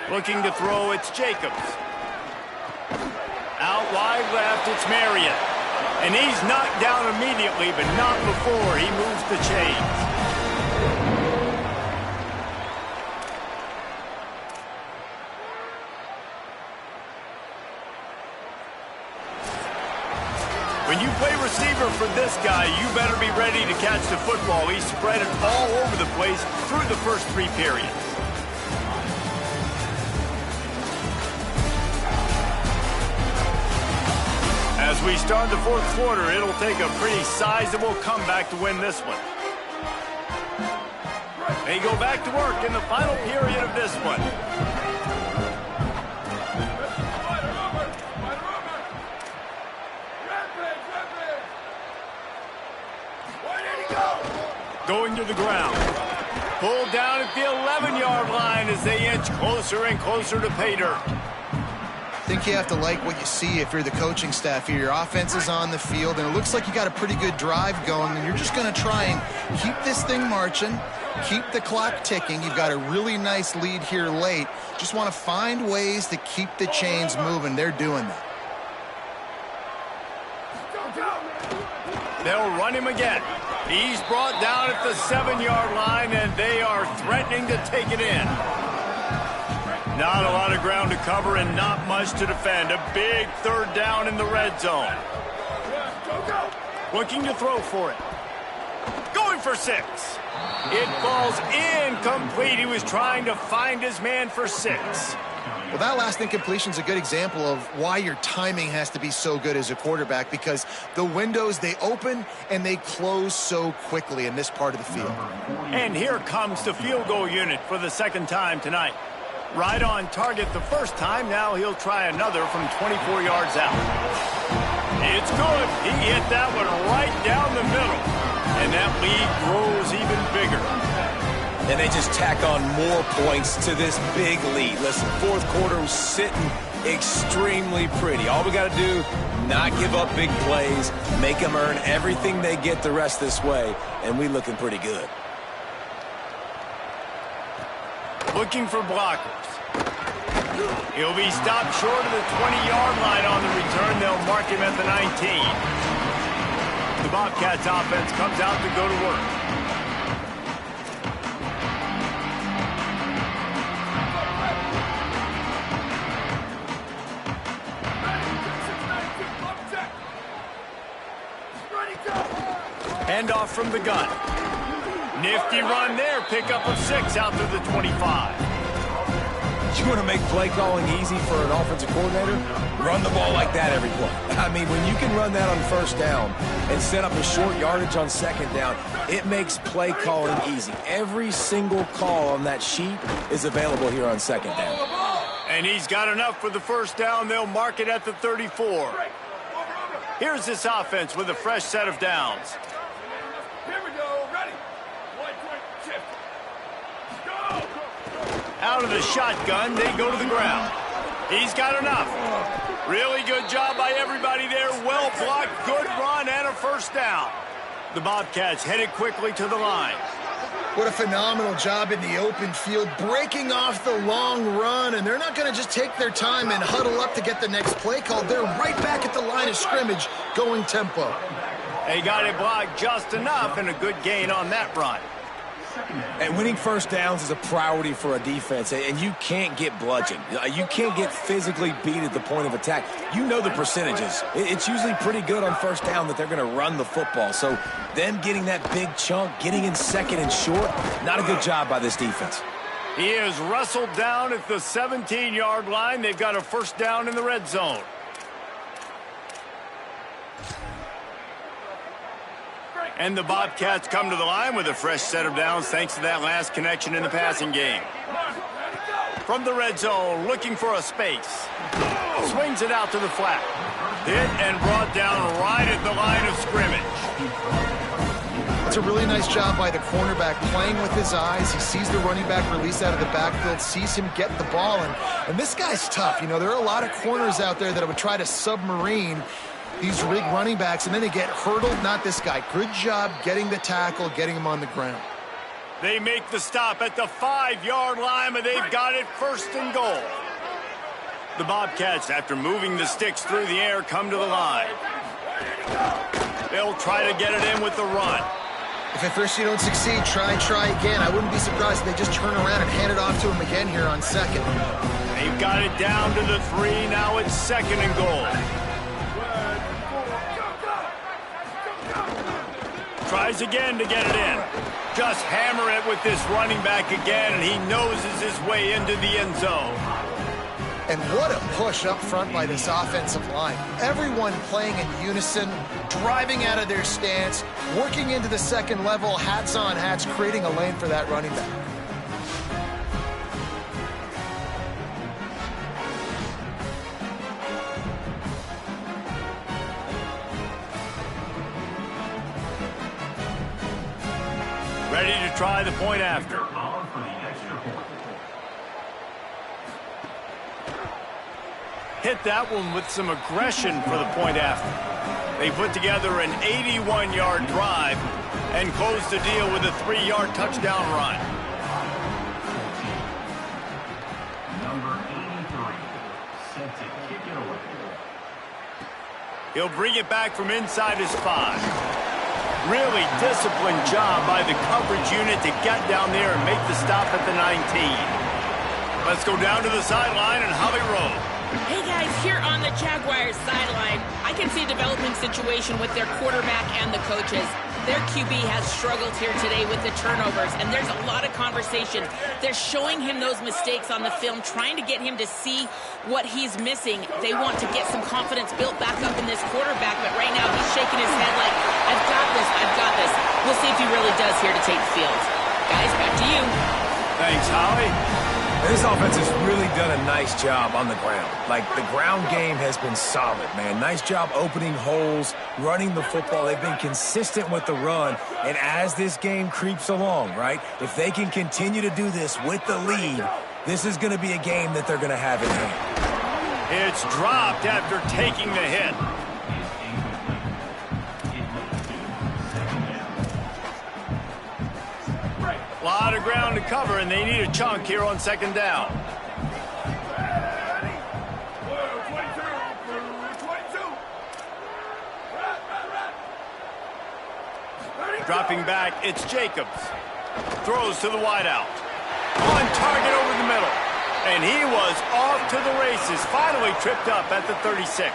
Looking to throw, it's Jacobs. Out wide left, it's Marriott. And he's knocked down immediately, but not before he moves the chains. When you play receiver for this guy, you better be ready to catch the football. He's spread it all over the place through the first 3 periods. As we start the 4th quarter, it'll take a pretty sizable comeback to win this one. They go back to work in the final period of this one. Going to the ground. Pulled down at the 11-yard line as they inch closer and closer to pay dirt. I think you have to like what you see if you're the coaching staff here. Your offense is on the field, and it looks like you got a pretty good drive going, and you're just going to try and keep this thing marching, keep the clock ticking. You've got a really nice lead here late. Just want to find ways to keep the chains moving. They're doing that. They'll run him again. He's brought down at the 7-yard line, and they are threatening to take it in. Not a lot of ground to cover and not much to defend. A big 3rd down in the red zone. Looking to throw for it. Going for 6. It falls incomplete. He was trying to find his man for 6. Well, that last incompletion is a good example of why your timing has to be so good as a quarterback, because the windows, they open and they close so quickly in this part of the field. And here comes the field goal unit for the 2nd time tonight. Right on target the first time. Now he'll try another from 24 yards out. It's good. He hit that one right down the middle. And that lead grows even bigger. And they just tack on more points to this big lead. Listen, fourth quarter was sitting extremely pretty. All we got to do, not give up big plays, make them earn everything they get the rest this way, and we looking pretty good. Looking for blockers. He'll be stopped short of the 20-yard line on the return. They'll mark him at the 19. The Bobcats offense comes out to go to work. Handoff from the gun. Nifty run there. Pickup of 6 out to the 25. You want to make play calling easy for an offensive coordinator? Run the ball like that every play. I mean, when you can run that on first down and set up a short yardage on second down, it makes play calling easy. Every single call on that sheet is available here on second down. And he's got enough for the first down. They'll mark it at the 34. Here's this offense with a fresh set of downs. Here we go. Ready. 1 point shift. Go. Out of the shotgun, they go to the ground. He's got enough. Really good job by everybody there. Well blocked, good run, and a first down. The Bobcats headed quickly to the line. What a phenomenal job in the open field, breaking off the long run, and they're not going to just take their time and huddle up to get the next play called. They're right back at the line of scrimmage, going tempo. They got it blocked just enough, and a good gain on that run. And winning first downs is a priority for a defense, and you can't get bludgeoned. You can't get physically beat at the point of attack. You know the percentages. It's usually pretty good on first down that they're going to run the football. So them getting that big chunk, getting in second and short, not a good job by this defense. He is wrestled down at the 17-yard line. They've got a first down in the red zone. And the Bobcats come to the line with a fresh set of downs thanks to that last connection in the passing game. From the red zone, looking for a space. Swings it out to the flat. Hit and brought down right at the line of scrimmage. It's a really nice job by the cornerback, playing with his eyes. He sees the running back release out of the backfield, sees him get the ball, and this guy's tough. You know, there are a lot of corners out there that would try to submarine these big running backs, and then they get hurdled. Not this guy. Good job getting the tackle, getting him on the ground. They make the stop at the 5-yard line, but they've got it first and goal. The Bobcats, after moving the sticks through the air, come to the line. They'll try to get it in with the run. If at first you don't succeed, try again. I wouldn't be surprised if they just turn around and hand it off to him again here on second. They've got it down to the 3. Now it's second and goal. Tries again to get it in. Just hammer it with this running back again, and he noses his way into the end zone. And what a push up front by this offensive line. Everyone playing in unison, driving out of their stance, working into the second level, hats on hats, creating a lane for that running back. Ready to try the point after. Hit that one with some aggression for the point after. They put together an 81-yard drive and close the deal with a 3-yard touchdown run. Number 83, set to kick it away. He'll bring it back from inside his 5. Really disciplined job by the coverage unit to get down there and make the stop at the 19. Let's go down to the sideline and Holly Rowe. Hey guys, here on the Jaguars sideline, I can see a developing situation with their quarterback and the coaches. Their QB has struggled here today with the turnovers, and there's a lot of conversation. They're showing him those mistakes on the film, trying to get him to see what he's missing. They want to get some confidence built back up in this quarterback, but right now he's shaking his head like, I've got this, I've got this. We'll see if he really does here to take the field. Guys, back to you. Thanks, Holly. And this offense has really done a nice job on the ground. Like, the ground game has been solid, man. Nice job opening holes, running the football. They've been consistent with the run. And as this game creeps along, right, if they can continue to do this with the lead, this is going to be a game that they're going to have in hand. It's dropped after taking the hit. A lot of ground to cover, and they need a chunk here on second down. Dropping back, it's Jacobs. Throws to the wideout. On target over the middle. And he was off to the races. Finally tripped up at the 36.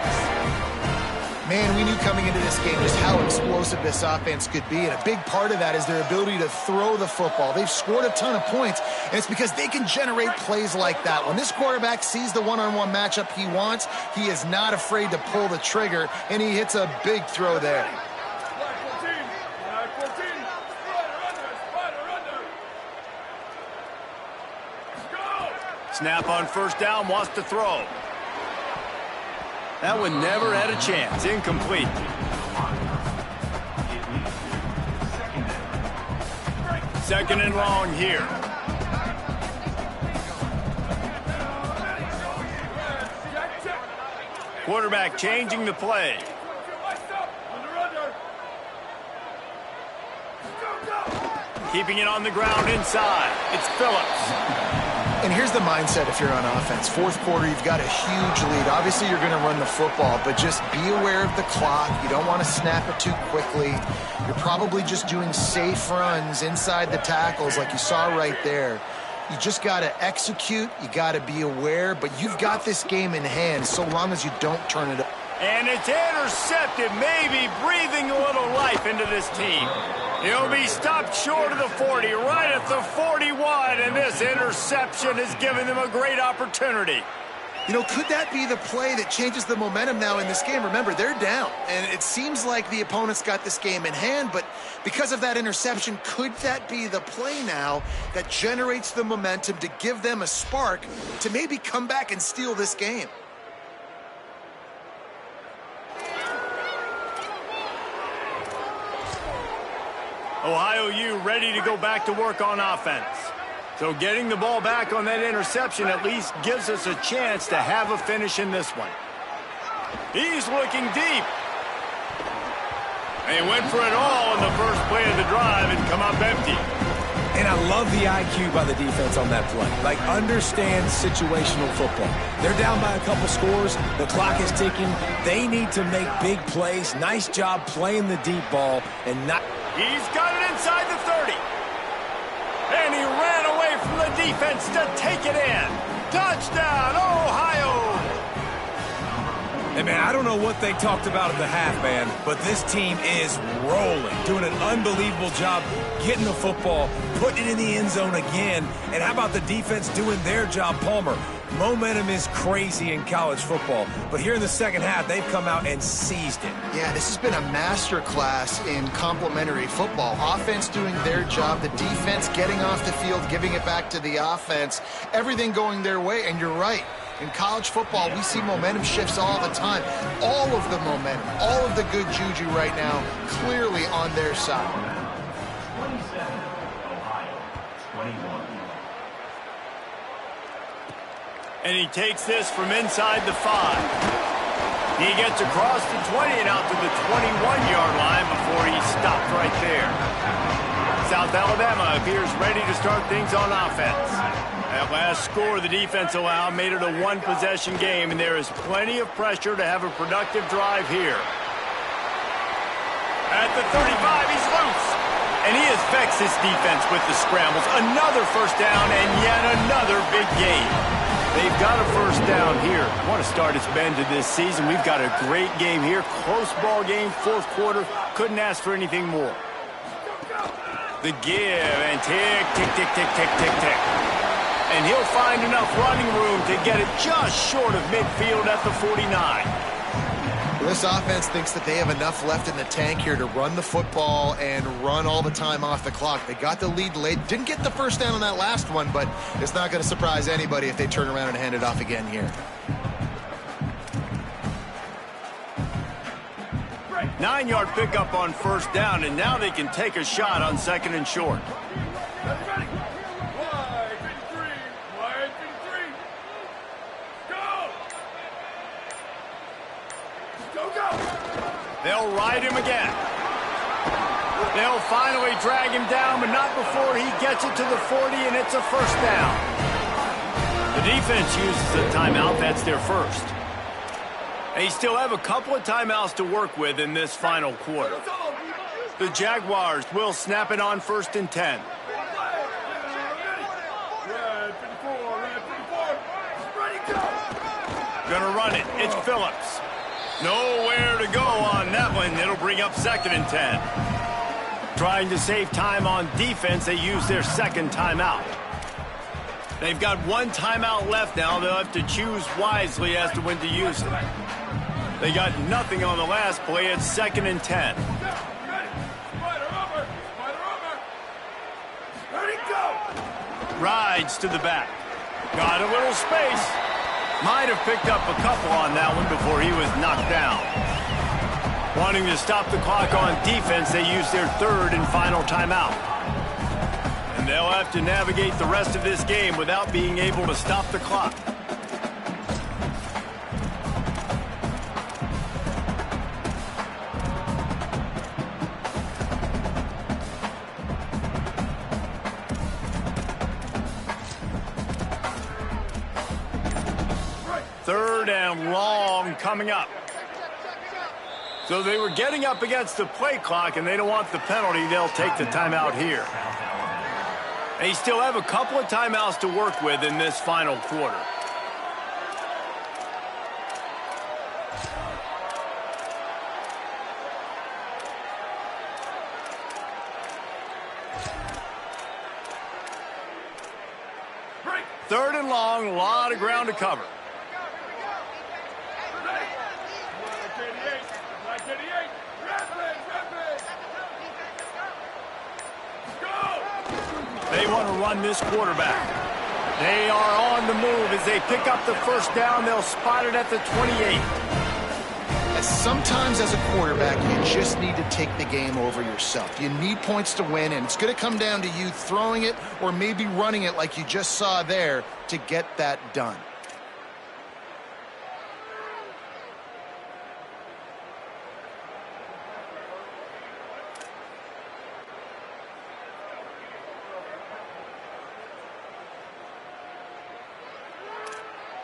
Man, we knew coming into this game just how explosive this offense could be, and a big part of that is their ability to throw the football. They've scored a ton of points, and it's because they can generate plays like that. When this quarterback sees the one-on-one matchup he wants, he is not afraid to pull the trigger, and he hits a big throw there. Snap on first down, wants to throw. That one never had a chance. Incomplete. Second and long here. Quarterback changing the play. Keeping it on the ground inside. It's Phillips. And here's the mindset if you're on offense. Fourth quarter, you've got a huge lead. Obviously, you're going to run the football, but just be aware of the clock. You don't want to snap it too quickly. You're probably just doing safe runs inside the tackles like you saw right there. You just got to execute. You got to be aware, but you've got this game in hand so long as you don't turn it up. And it's intercepted, maybe breathing a little life into this team. He'll be stopped short of the 40, right at the 41, and this interception has given them a great opportunity. You know, could that be the play that changes the momentum now in this game? Remember, they're down, and it seems like the opponent's got this game in hand, but because of that interception, could that be the play now that generates the momentum to give them a spark to maybe come back and steal this game? Ohio U ready to go back to work on offense. So getting the ball back on that interception at least gives us a chance to have a finish in this one. He's looking deep. They went for it all in the first play of the drive and come up empty. And I love the IQ by the defense on that play. Like, understand situational football. They're down by a couple scores. The clock is ticking. They need to make big plays. Nice job playing the deep ball and not... He's got it inside the 30. And he ran away from the defense to take it in. Touchdown, Ohio! Hey, man, I don't know what they talked about at the half, man, but this team is rolling, doing an unbelievable job getting the football, putting it in the end zone again. And how about the defense doing their job, Palmer? Momentum is crazy in college football, but here in the second half, they've come out and seized it. Yeah, this has been a masterclass in complementary football. Offense doing their job, the defense getting off the field, giving it back to the offense, everything going their way, and you're right. In college football, we see momentum shifts all the time. All of the momentum, all of the good juju right now, clearly on their side. 27, Ohio, 21. And he takes this from inside the 5. He gets across the 20 and out to the 21-yard line before he stopped right there. South Alabama appears ready to start things on offense. That last score the defense allowed made it a one-possession game, and there is plenty of pressure to have a productive drive here. At the 35, he's loose. And he affects his defense with the scrambles. Another first down and yet another big gain. They've got a first down here. What a start it's been to this season. We've got a great game here. Close ball game, fourth quarter. Couldn't ask for anything more. The give and tick, tick, tick, tick, tick, tick, tick. And he'll find enough running room to get it just short of midfield at the 49. This offense thinks that they have enough left in the tank here to run the football and run all the time off the clock. They got the lead late. Didn't get the first down on that last one, but it's not going to surprise anybody if they turn around and hand it off again here. 9-yard pickup on first down, and now they can take a shot on second and short. Ready? Wide and three. Go! They'll ride him again. They'll finally drag him down, but not before he gets it to the 40, and it's a first down. The defense uses a timeout. That's their first. They still have a couple of timeouts to work with in this final quarter. The Jaguars will snap it on first and 10. Gonna run it. It's Phillips. Nowhere to go on that one. It'll bring up second and 10. Trying to save time on defense, they use their second timeout. They've got one timeout left now. They'll have to choose wisely as to when to use it. They got nothing on the last play. It's second and 10. Rides to the back. Got a little space. Might have picked up a couple on that one before he was knocked down. Wanting to stop the clock on defense, they use their third and final timeout. And they'll have to navigate the rest of this game without being able to stop the clock. Third and long coming up. So they were getting up against the play clock, and they don't want the penalty. They'll take the timeout here. They still have a couple of timeouts to work with in this final quarter. Third and long, a lot of ground to cover. They want to run this quarterback. They are on the move as they pick up the first down. They'll spot it at the 28. Sometimes as a quarterback, you just need to take the game over yourself. You need points to win, and it's going to come down to you throwing it or maybe running it like you just saw there to get that done.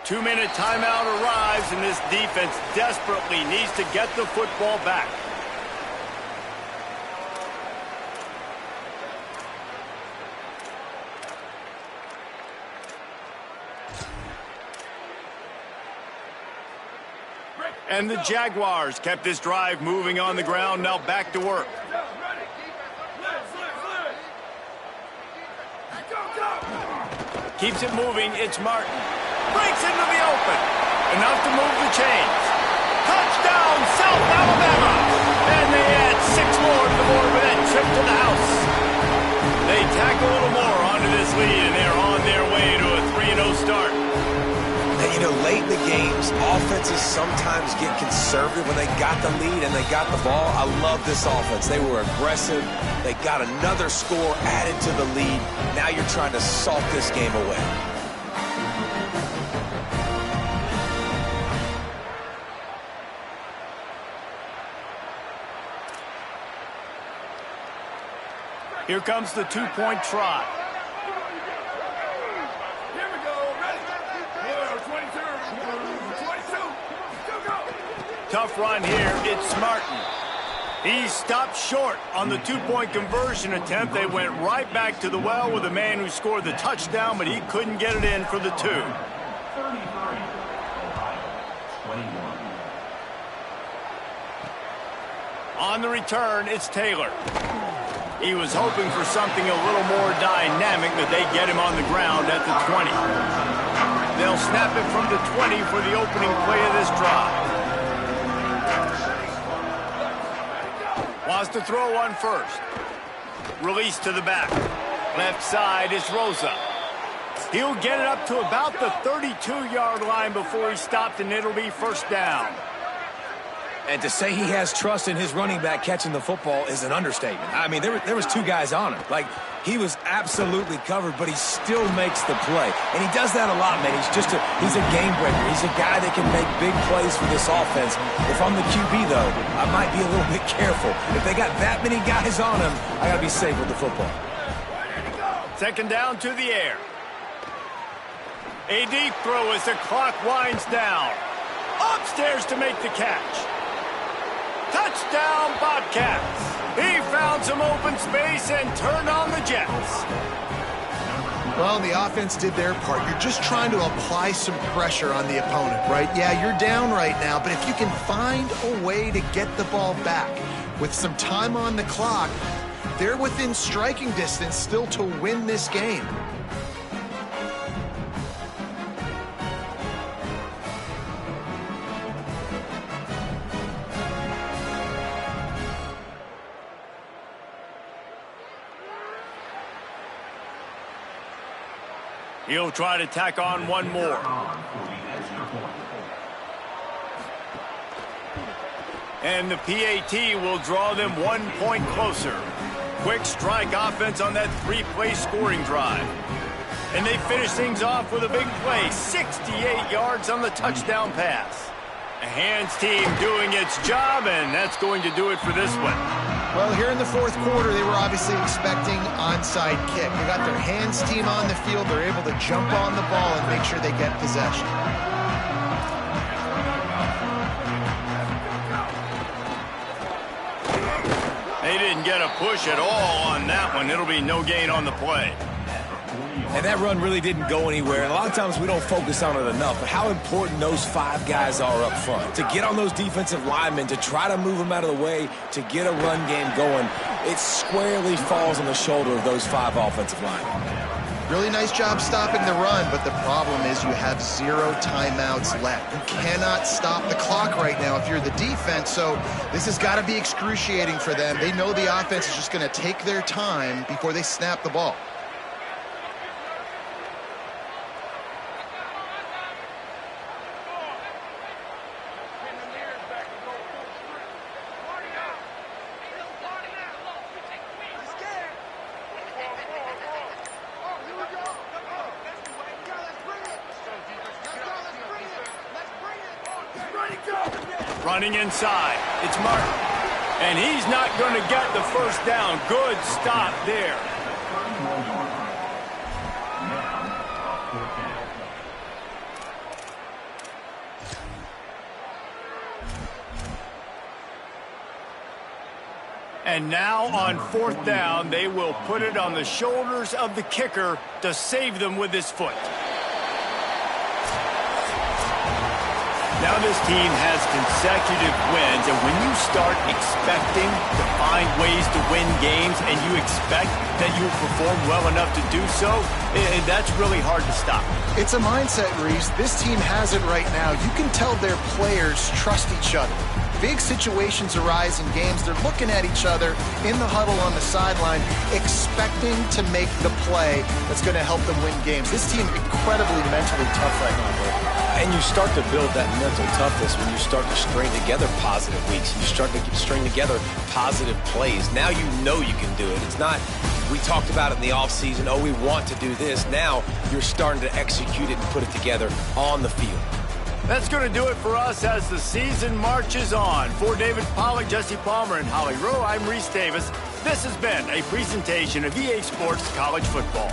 Two-minute timeout arrives, and this defense desperately needs to get the football back. And the Jaguars kept this drive moving on the ground, now back to work. Keeps it moving, it's Martin. Breaks into the open. Enough to move the chains. Touchdown, South Alabama. And they add 6 more to the board with that trip to the house. They tack a little more onto this lead, and they're on their way to a 3-0 start. And, you know, late in the games, offenses sometimes get conservative when they got the lead and they got the ball. I love this offense. They were aggressive. They got another score added to the lead. Now you're trying to salt this game away. Here comes the 2-point try. Here we go, ready? 22, go. Tough run here, it's Martin. He stopped short on the 2-point conversion attempt. They went right back to the well with the man who scored the touchdown, but he couldn't get it in for the 2. 33, 21. On the return, it's Taylor. He was hoping for something a little more dynamic, but they get him on the ground at the 20. They'll snap it from the 20 for the opening play of this drive. Wants to throw on first. Release to the back. Left side is Rosa. He'll get it up to about the 32-yard line before he stopped, and it'll be first down. And to say he has trust in his running back catching the football is an understatement. I mean, there was two guys on him. Like, he was absolutely covered, but he still makes the play. And he does that a lot, man. He's a game breaker. He's a guy that can make big plays for this offense. If I'm the QB, though, I might be a little bit careful. If they got that many guys on him, I got to be safe with the football. Second down to the air. A deep throw as the clock winds down. Upstairs to make the catch. Touchdown, Bobcats. He found some open space and turned on the Jets. Well, the offense did their part. You're just trying to apply some pressure on the opponent, right? Yeah, you're down right now, but if you can find a way to get the ball back with some time on the clock, they're within striking distance still to win this game. He'll try to tack on one more. And the PAT will draw them 1 point closer. Quick strike offense on that 3-play scoring drive. And they finish things off with a big play, 68 yards on the touchdown pass. A hands team doing its job, and that's going to do it for this one. Well, here in the fourth quarter, they were obviously expecting onside kick. They got their hands team on the field. They're able to jump on the ball and make sure they get possession. They didn't get a push at all on that one. It'll be no gain on the play. And that run really didn't go anywhere. And a lot of times we don't focus on it enough, but how important those 5 guys are up front. To get on those defensive linemen, to try to move them out of the way, to get a run game going, it squarely falls on the shoulder of those 5 offensive linemen. Really nice job stopping the run, but the problem is you have 0 timeouts left. You cannot stop the clock right now if you're the defense, so this has got to be excruciating for them. They know the offense is just going to take their time before they snap the ball. Running inside, it's Martin. And he's not going to get the first down. Good stop there. And now on fourth down, they will put it on the shoulders of the kicker to save them with his foot. Now this team has consecutive wins, and when you start expecting to find ways to win games and you expect that you'll perform well enough to do so, that's really hard to stop. It's a mindset, Reese. This team has it right now. You can tell their players trust each other. Big situations arise in games. They're looking at each other in the huddle on the sideline, expecting to make the play that's going to help them win games. This team incredibly mentally tough right now. And you start to build that mental toughness when you start to string together positive weeks. You start to string together positive plays. Now you know you can do it. It's not, we talked about it in the offseason, oh, we want to do this. Now you're starting to execute it and put it together on the field. That's going to do it for us as the season marches on. For David Pollack, Jesse Palmer, and Holly Rowe, I'm Reese Davis. This has been a presentation of EA Sports College Football.